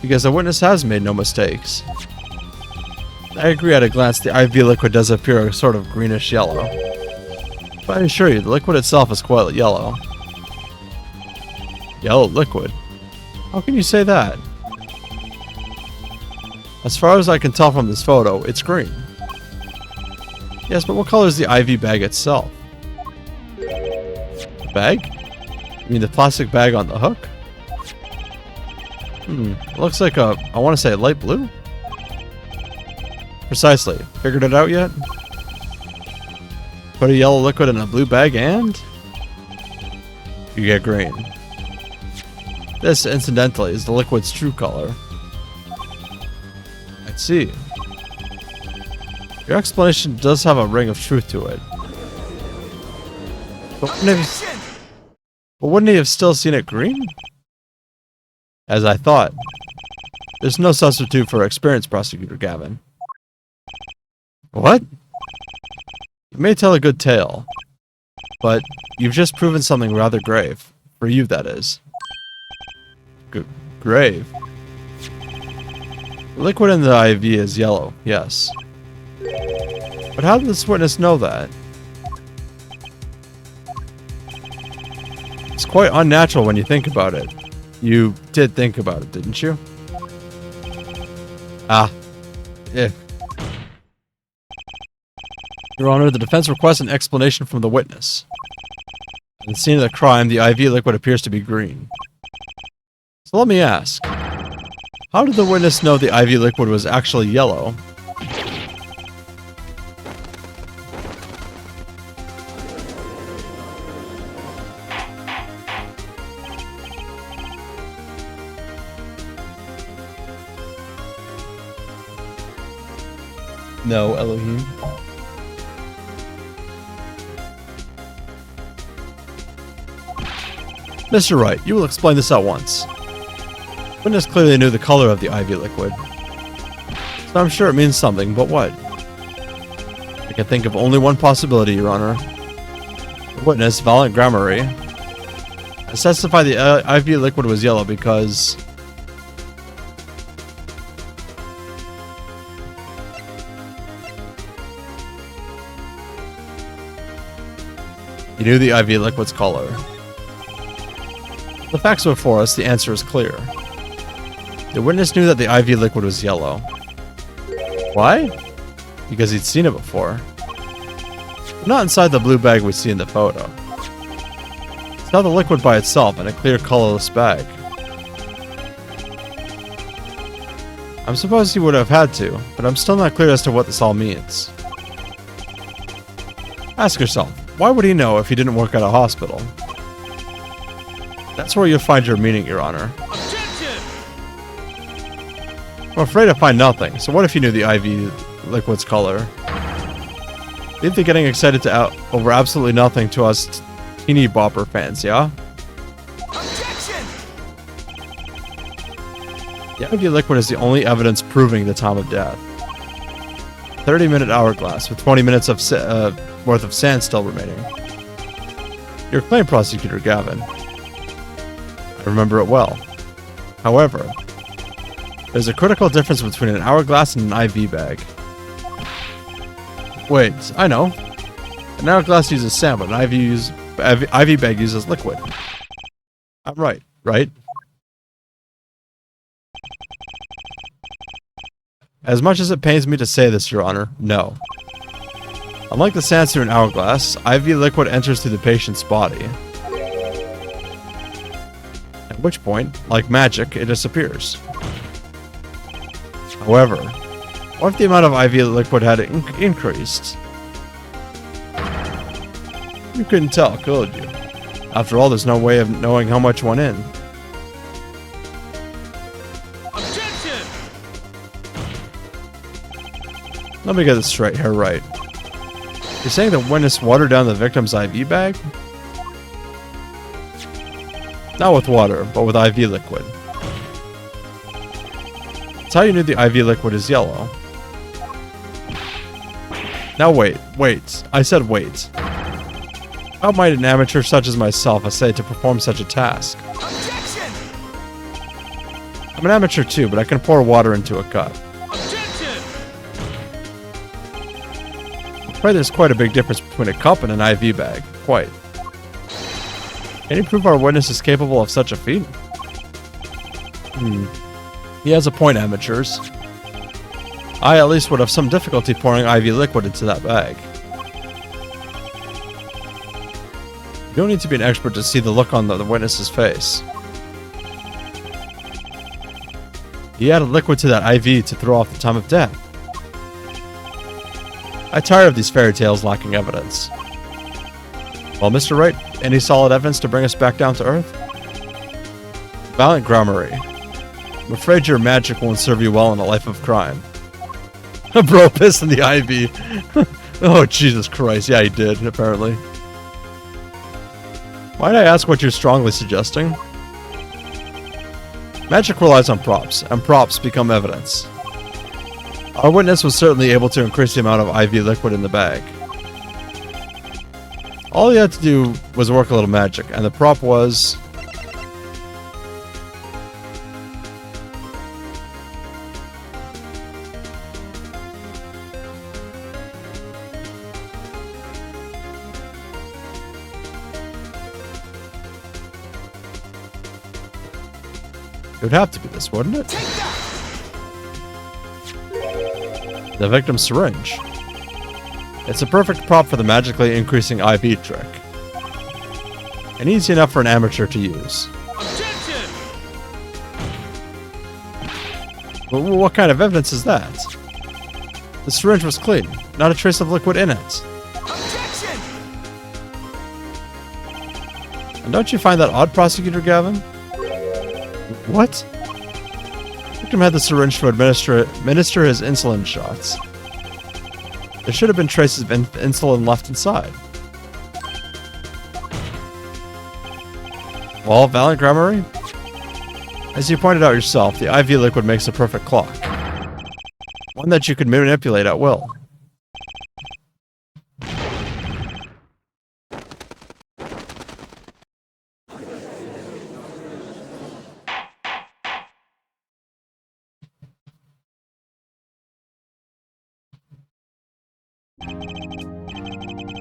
Because the witness has made no mistakes. I agree at a glance the IV liquid does appear a sort of greenish yellow. But I assure you, the liquid itself is quite yellow. Yellow liquid? How can you say that? As far as I can tell from this photo, it's green. Yes, but what color is the IV bag itself? The bag? You mean the plastic bag on the hook? It looks like I want to say light blue? Precisely. Figured it out yet? Put a yellow liquid in a blue bag and you get green. This, incidentally, is the liquid's true color. I see. Your explanation does have a ring of truth to it. But wouldn't he have still seen it green? As I thought. There's no substitute for experience, Prosecutor Gavin. What? You may tell a good tale, but you've just proven something rather grave. For you, that is. Grave? The liquid in the IV is yellow, yes. But how did this witness know that? It's quite unnatural when you think about it. You did think about it, didn't you? Ah. Eh. Your Honor, the defense requests an explanation from the witness. At the scene of the crime, the IV liquid appears to be green. So let me ask, how did the witness know the IV liquid was actually yellow? No, Elohim. Mr. Wright, you will explain this at once. Witness clearly knew the color of the IV liquid. So I'm sure it means something, but what? I can think of only one possibility, Your Honor. The witness, Valiant Gramarye, has testified the IV liquid was yellow because... he knew the IV liquid's color. The facts before us, the answer is clear. The witness knew that the IV liquid was yellow. Why? Because he'd seen it before. But not inside the blue bag we see in the photo. It's not the liquid by itself in a clear, colorless bag. I'm supposed he would have had to, but I'm still not clear as to what this all means. Ask yourself, why would he know if he didn't work at a hospital? That's where you'll find your meaning, Your Honor. Objection! I'm afraid I find nothing, so what if you knew the IV liquid's color? Leave the getting excited over absolutely nothing to us teeny bopper fans, yeah? Objection! The IV liquid is the only evidence proving the time of death. 30-minute hourglass with 20 minutes of worth of sand still remaining. Your claim, Prosecutor Gavin. I remember it well. However, there's a critical difference between an hourglass and an IV bag. Wait, I know. An hourglass uses sand, but an IV bag uses liquid. I'm right, right? As much as it pains me to say this, Your Honor, no. Unlike the sands through an hourglass, IV liquid enters through the patient's body. At which point, like magic, it disappears. However, what if the amount of IV liquid had increased? You couldn't tell, could you? After all, there's no way of knowing how much went in. Objection! Let me get this straight here, right? You're saying the witness watered down the victim's IV bag? Not with water, but with IV liquid. That's how you knew the IV liquid is yellow. Now wait. I said wait. How might an amateur such as myself essay to perform such a task? Objection! I'm an amateur too, but I can pour water into a cup. Objection! I'm afraid there's quite a big difference between a cup and an IV bag. Quite. Can you prove our witness is capable of such a feat? He has a point, amateurs. I at least would have some difficulty pouring IV liquid into that bag. You don't need to be an expert to see the look on the witness's face. He added liquid to that IV to throw off the time of death. I tire of these fairy tales lacking evidence. Well, Mr. Wright, any solid evidence to bring us back down to earth? Valiant Gramarye. I'm afraid your magic won't serve you well in a life of crime. Bro pissed in the IV. Oh, Jesus Christ. Yeah, he did, apparently. Might I ask what you're strongly suggesting? Magic relies on props, and props become evidence. Our witness was certainly able to increase the amount of IV liquid in the bag. All he had to do was work a little magic, and the prop was... It would have to be this, wouldn't it? The victim's syringe. It's a perfect prop for the magically increasing IV trick. And easy enough for an amateur to use. Objection! What kind of evidence is that? The syringe was clean, not a trace of liquid in it. Objection! And don't you find that odd, Prosecutor Gavin? What? The victim had the syringe to administer his insulin shots. There should have been traces of insulin left inside. Well, Valiant Gramarye? As you pointed out yourself, the IV liquid makes a perfect clock. One that you could manipulate at will.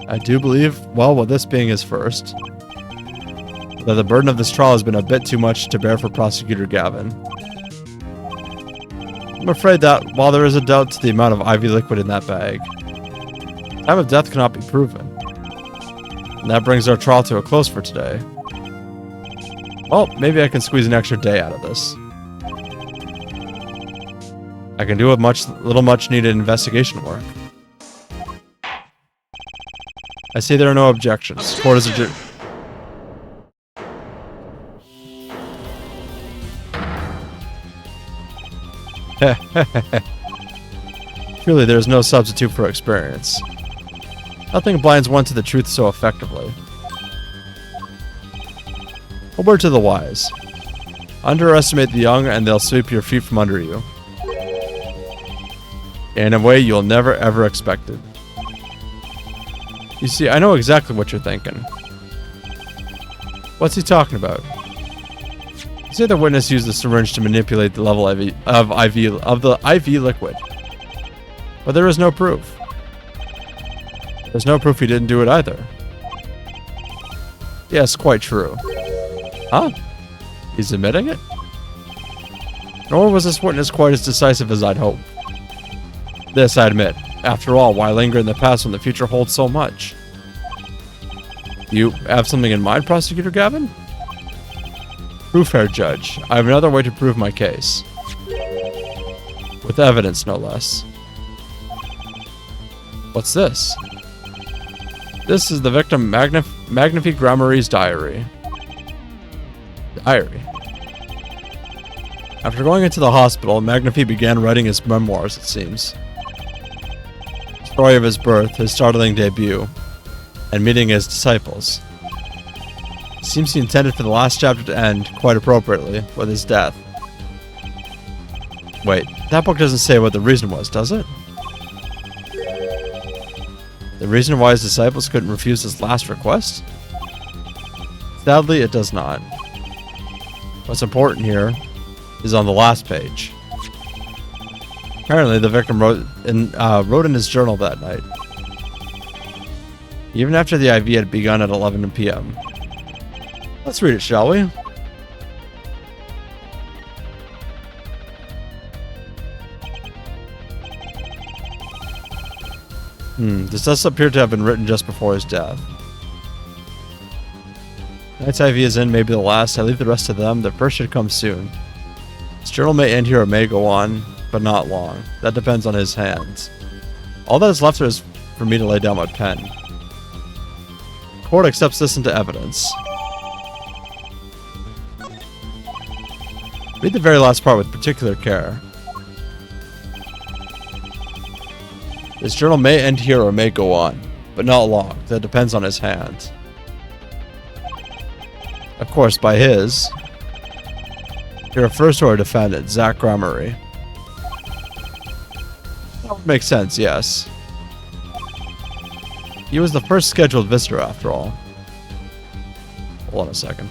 I do believe, well, with this being his first, that the burden of this trial has been a bit too much to bear for Prosecutor Gavin. I'm afraid that, while there is a doubt to the amount of IV liquid in that bag, time of death cannot be proven. And that brings our trial to a close for today. Well, maybe I can squeeze an extra day out of this. I can do with little much needed investigation work. I see there are no objections. Court is adjourned. Truly, there is no substitute for experience. Nothing blinds one to the truth so effectively. A word to the wise. Underestimate the young and they'll sweep your feet from under you. In a way you'll never ever expect it. You see, I know exactly what you're thinking. What's he talking about? You say the witness used the syringe to manipulate the level of the IV liquid. But there is no proof. There's no proof he didn't do it either. Yes, quite true. Huh? He's admitting it? Nor was this witness quite as decisive as I'd hoped. This, I admit. After all, why linger in the past when the future holds so much? Do you have something in mind, Prosecutor Gavin? Proof, Herr Judge. I have another way to prove my case. With evidence, no less. What's this? This is the victim Counterfeit Gramarye's diary. After going into the hospital, Counterfeit began writing his memoirs, it seems. Story of his birth, his startling debut, and meeting his disciples. It seems he intended for the last chapter to end, quite appropriately, with his death. Wait, that book doesn't say what the reason was, does it? The reason why his disciples couldn't refuse his last request? Sadly, it does not. What's important here is on the last page. Apparently, the victim wrote in his journal that night. Even after the IV had begun at 11 p.m. Let's read it, shall we? This does appear to have been written just before his death. Night's IV is in, maybe the last. I leave the rest to them. The first should come soon. This journal may end here or may go on, but not long. That depends on his hands. All that is left is for me to lay down my pen. The court accepts this into evidence. Read the very last part with particular care. This journal may end here or may go on, but not long. That depends on his hands. Of course, by his. He refers to our defendant, Zach Gramery. That would make sense, yes. He was the first scheduled visitor, after all. Hold on a second.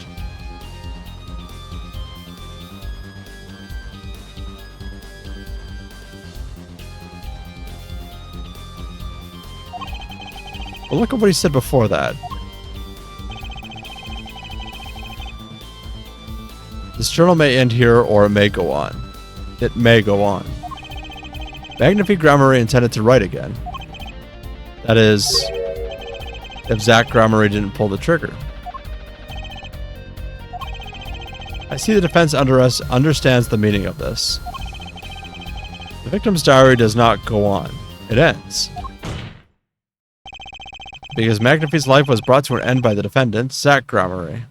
Well, look at what he said before that. This journal may end here, or it may go on. It may go on. Magnifique Gramery intended to write again. That is, if Zach Gramery didn't pull the trigger. I see the defense under us understands the meaning of this. The victim's diary does not go on. It ends. Because Magnifique's life was brought to an end by the defendant, Zach Gramery.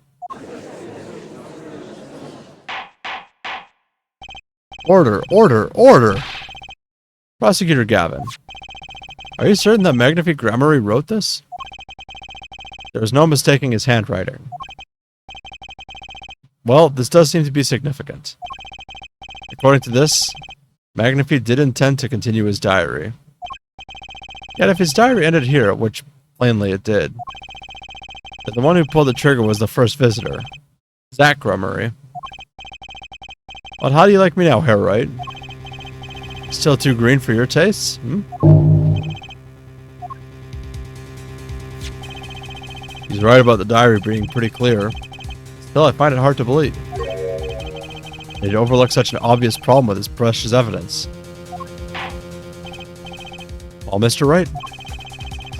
Order, order, order! Prosecutor Gavin, are you certain that Magnifique Gramery wrote this? There is no mistaking his handwriting. Well, this does seem to be significant. According to this, Magnifique did intend to continue his diary. Yet if his diary ended here, which plainly it did, then the one who pulled the trigger was the first visitor, Zach Gramery. But how do you like me now, hair right? Still too green for your tastes? He's right about the diary being pretty clear. Still, I find it hard to believe. He'd overlook such an obvious problem with his precious evidence. Well, Mr. Wright,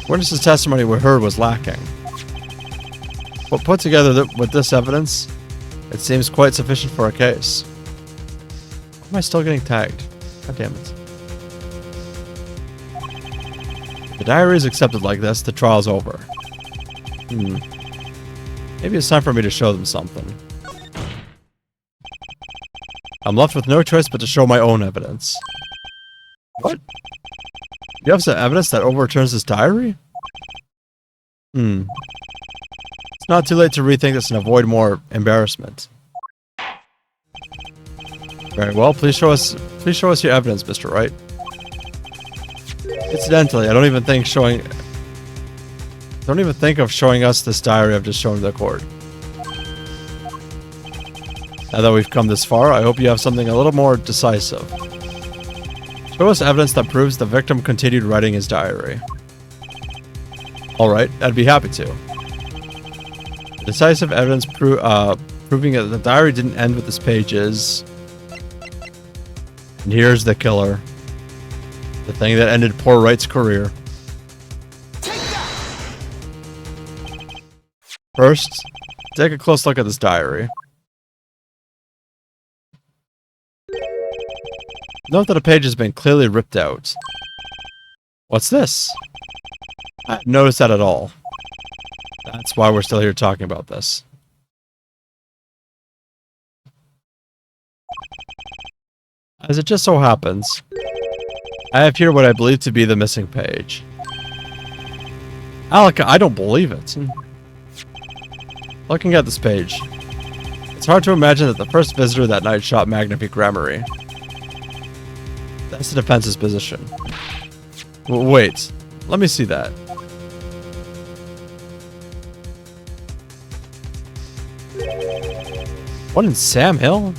witness's testimony we heard was lacking. But put together with this evidence, it seems quite sufficient for a case. Why am I still getting tagged? God damn it. If the diary is accepted like this, the trial's over. Maybe it's time for me to show them something. I'm left with no choice but to show my own evidence. What? You have some evidence that overturns this diary? It's not too late to rethink this and avoid more embarrassment. Very well, please show us your evidence, Mr. Wright. Incidentally, I don't even think of showing us this diary I've just shown to the court. Now that we've come this far, I hope you have something a little more decisive. Show us evidence that proves the victim continued writing his diary. Alright, I'd be happy to. Decisive evidence proving that the diary didn't end with this page is... And here's the killer. The thing that ended poor Wright's career. First, take a close look at this diary. Note that a page has been clearly ripped out. What's this? I didn't notice that at all. That's why we're still here talking about this. As it just so happens, I have here what I believe to be the missing page. Alaka, I don't believe it. Looking at this page, it's hard to imagine that the first visitor that night shot Magnifique Gramery. That's the defense's position. Wait, let me see that. What in Sam Hill?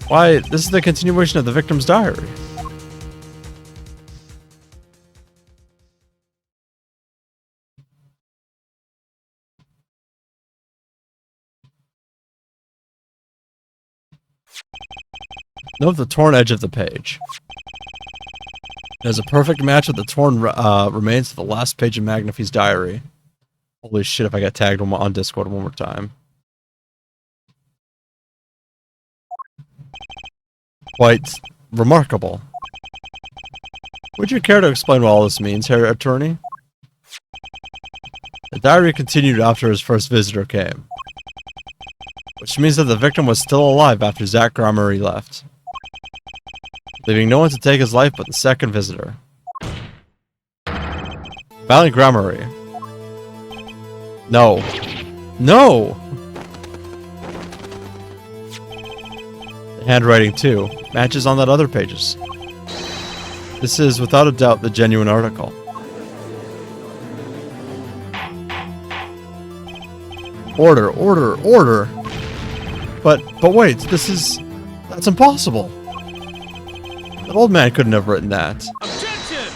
Why, this is the continuation of the victim's diary. Note the torn edge of the page. There's a perfect match with the torn remains of the last page of Magnifique's diary. Holy shit, if I get tagged on Discord one more time. Quite remarkable. Would you care to explain what all this means, Herr Attorney? The diary continued after his first visitor came. Which means that the victim was still alive after Zach Gramery left. Leaving no one to take his life but the second visitor. Valiant Gramery. No. No! Handwriting, too. Matches on that other pages. This is, without a doubt, the genuine article. Order, order, order! But wait, that's impossible! That old man couldn't have written that. Objection!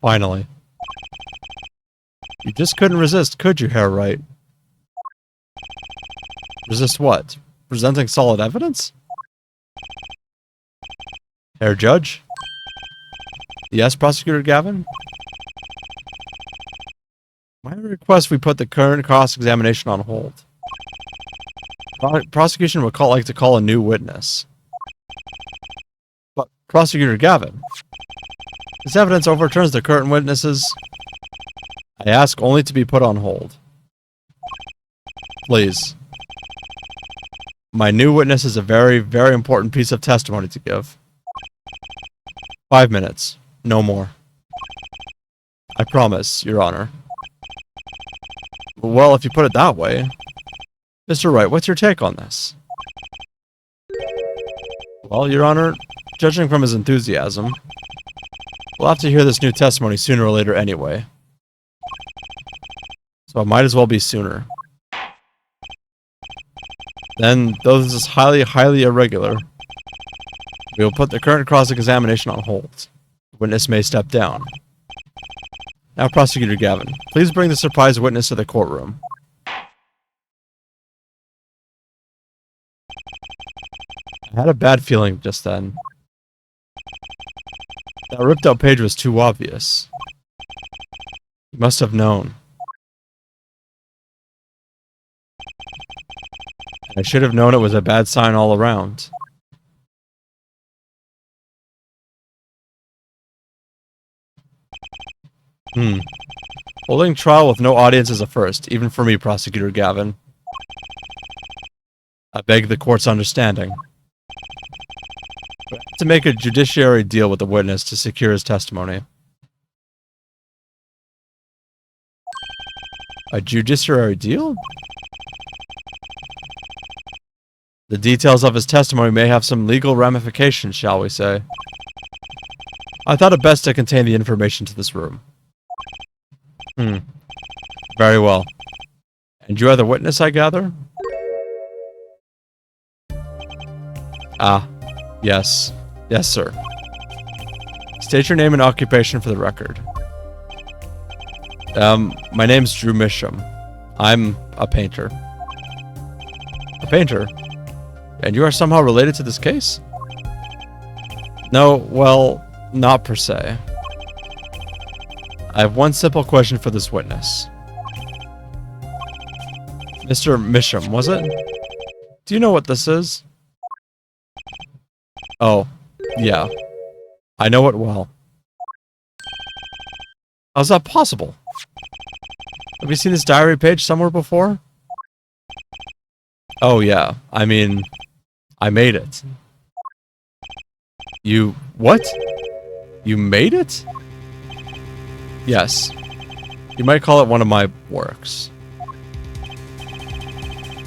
Finally. You just couldn't resist, could you, Herr Wright? Resist what? Presenting solid evidence? Herr Judge? Yes, Prosecutor Gavin? My request we put the current cross-examination on hold. Prosecution would like to call a new witness. But, Prosecutor Gavin, this evidence overturns the current witnesses. I ask only to be put on hold. Please. My new witness is a very, very important piece of testimony to give. 5 minutes. No more. I promise, Your Honor. Well, if you put it that way. Mr. Wright, what's your take on this? Well, Your Honor, judging from his enthusiasm, we'll have to hear this new testimony sooner or later anyway. So it might as well be sooner. Then, though this is highly, highly irregular, we will put the current cross-examination on hold. The witness may step down. Now, Prosecutor Gavin, please bring the surprise witness to the courtroom. I had a bad feeling just then. That ripped-out page was too obvious. He must have known. I should have known it was a bad sign all around. Holding trial with no audience is a first, even for me, Prosecutor Gavin. I beg the court's understanding. We have to make a judiciary deal with the witness to secure his testimony. A judiciary deal? The details of his testimony may have some legal ramifications, shall we say. I thought it best to contain the information to this room. Very well. And you are the witness, I gather? Ah, yes. Yes, sir. State your name and occupation for the record. My name's Drew Misham. I'm a painter. A painter? And you are somehow related to this case? No, well, not per se. I have one simple question for this witness. Mr. Misham, was it? Do you know what this is? Oh, yeah. I know it well. How's that possible? Have you seen this diary page somewhere before? Oh yeah, I mean, I made it. You... what? You made it? Yes. You might call it one of my works.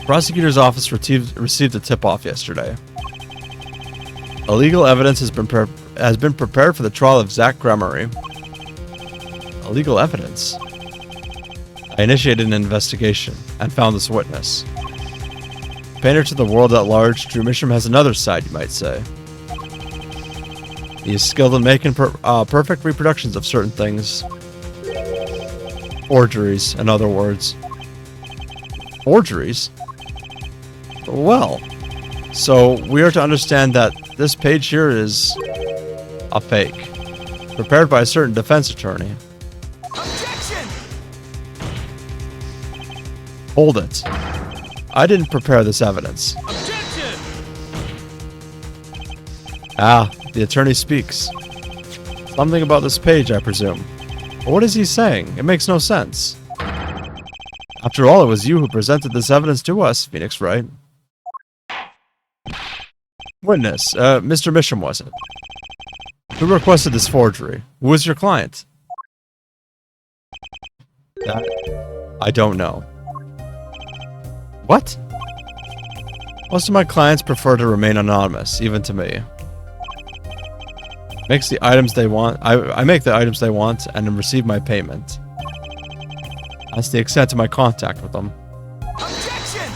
Prosecutor's office received a tip-off yesterday. Illegal evidence has been prepared for the trial of Zach Gremery. Illegal evidence? I initiated an investigation and found this witness. Painter to the world at large, Drew Misham has another side, you might say. He is skilled in making perfect reproductions of certain things. Forgeries, in other words. Forgeries? Well, so we are to understand that this page here is a fake, prepared by a certain defense attorney. Objection! Hold it. I didn't prepare this evidence. Objection! Ah, the attorney speaks. Something about this page, I presume. But what is he saying? It makes no sense. After all, it was you who presented this evidence to us, Phoenix Wright. Witness, Mr. Misham, was it? Who requested this forgery? Who was your client? That, I don't know. What? Most of my clients prefer to remain anonymous, even to me. Makes the items they want. I make the items they want and then receive my payment. That's the extent of my contact with them. Objection!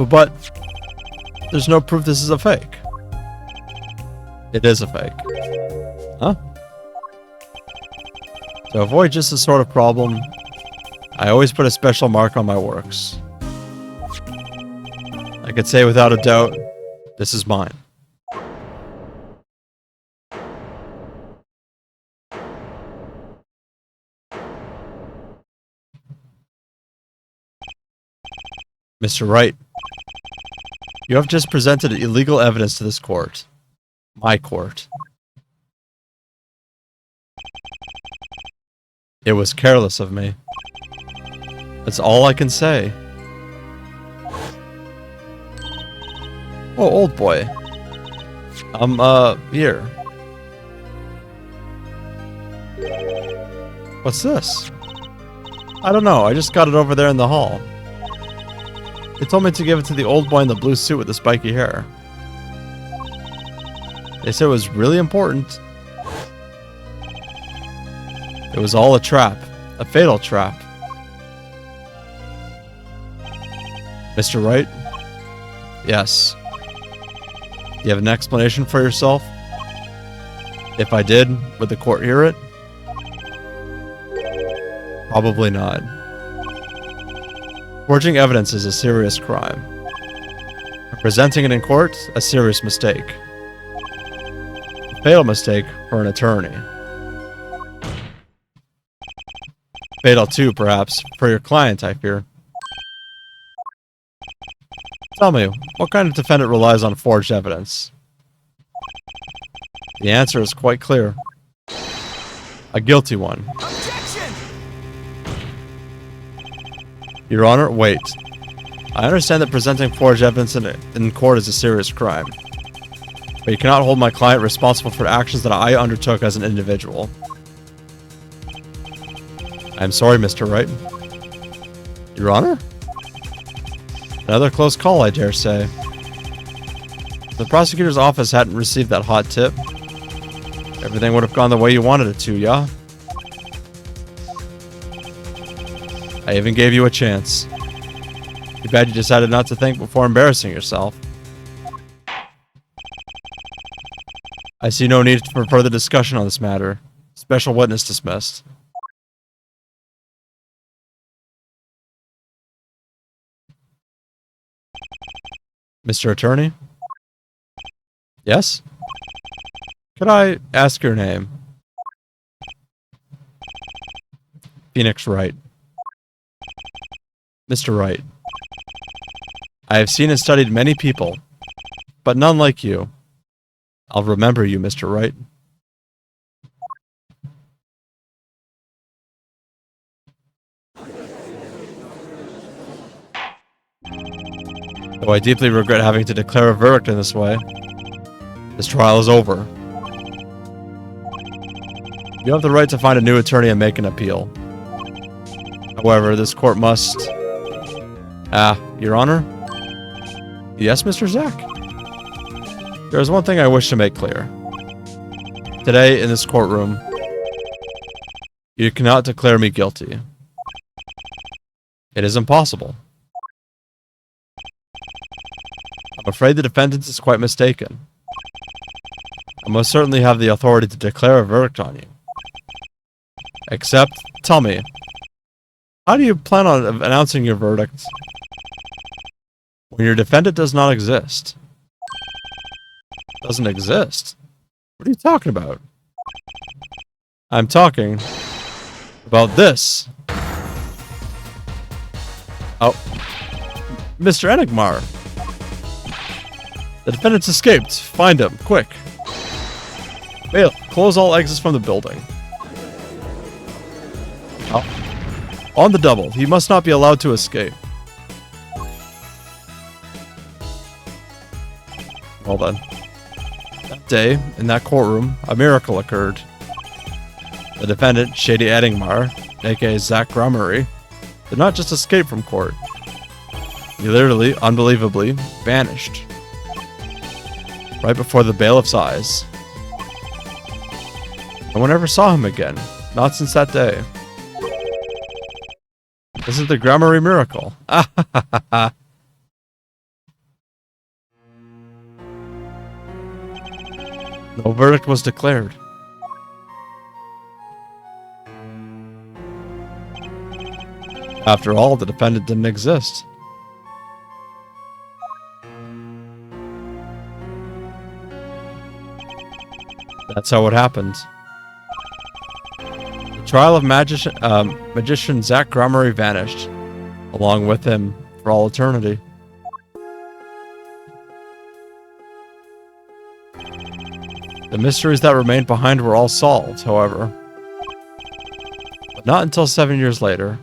But there's no proof this is a fake. It is a fake. Huh? To avoid just this sort of problem, I always put a special mark on my works. I could say without a doubt, this is mine. Mr. Wright, you have just presented illegal evidence to this court. My court. It was careless of me. That's all I can say. Oh, old boy. Here. What's this? I don't know, I just got it over there in the hall. They told me to give it to the old boy in the blue suit with the spiky hair. They said it was really important. It was all a trap. A fatal trap. Mr. Wright? Yes. Do you have an explanation for yourself? If I did, would the court hear it? Probably not. Forging evidence is a serious crime. Presenting it in court, a serious mistake. A fatal mistake for an attorney. Fatal too, perhaps, for your client, I fear. Tell me, what kind of defendant relies on forged evidence? The answer is quite clear. A guilty one. Objection! Your Honor, wait. I understand that presenting forged evidence in court is a serious crime. But you cannot hold my client responsible for actions that I undertook as an individual. I'm sorry, Mr. Wright. Your Honor? Another close call, I dare say. If the prosecutor's office hadn't received that hot tip, everything would have gone the way you wanted it to, yeah? I even gave you a chance. Too bad you decided not to think before embarrassing yourself. I see no need for further discussion on this matter. Special witness dismissed. Mr. Attorney? Yes? Could I ask your name? Phoenix Wright. Mr. Wright. I have seen and studied many people, but none like you. I'll remember you, Mr. Wright. Though I deeply regret having to declare a verdict in this way, this trial is over. You have the right to find a new attorney and make an appeal. However, this court must... Your Honor? Yes, Mr. Zack? There is one thing I wish to make clear. Today, in this courtroom, you cannot declare me guilty. It is impossible. I'm afraid the defendant is quite mistaken. I most certainly have the authority to declare a verdict on you. Except, tell me, how do you plan on announcing your verdict when your defendant does not exist? Doesn't exist? What are you talking about? I'm talking about this. Oh, Mr. Enigmar. The defendant's escaped. Find him, quick. Bail, close all exits from the building. Oh. On the double. He must not be allowed to escape. Well then. That day, in that courtroom, a miracle occurred. The defendant, Shady Enigmar, aka Zack Grummery, did not just escape from court. He literally, unbelievably, vanished. Right before the bailiff's eyes. No one ever saw him again. Not since that day. This is the Gramarye miracle. No verdict was declared. After all, the defendant didn't exist. That's how it happened. The trial of magician Zach Gramarye vanished, along with him for all eternity. The mysteries that remained behind were all solved, however. But not until 7 years later.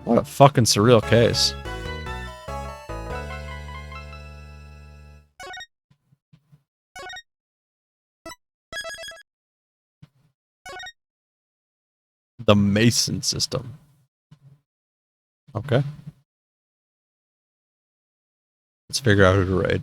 What a fucking surreal case. The Mason system. Okay. Let's figure out who to raid.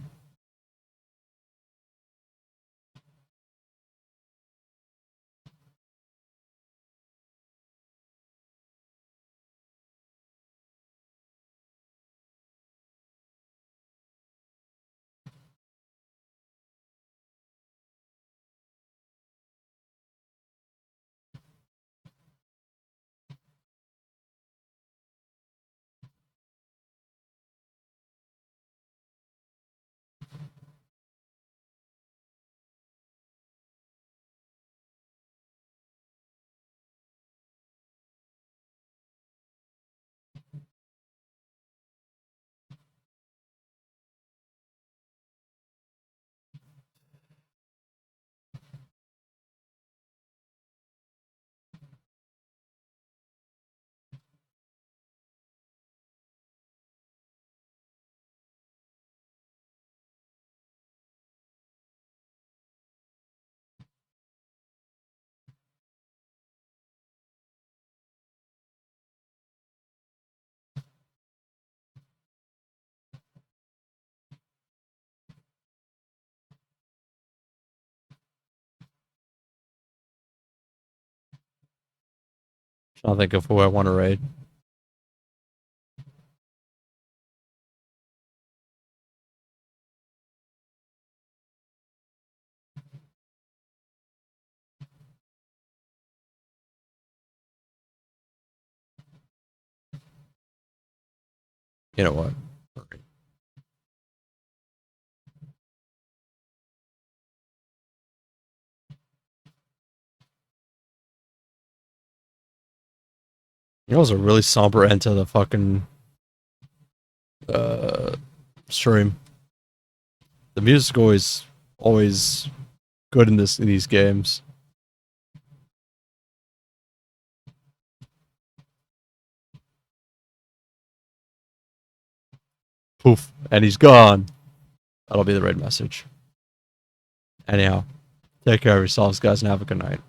Trying to think of who I want to raid. You know what? You know, it was a really somber end to the fucking stream. The music always good in these games. Poof, and he's gone. That'll be the raid message. Anyhow, take care of yourselves, guys, and have a good night.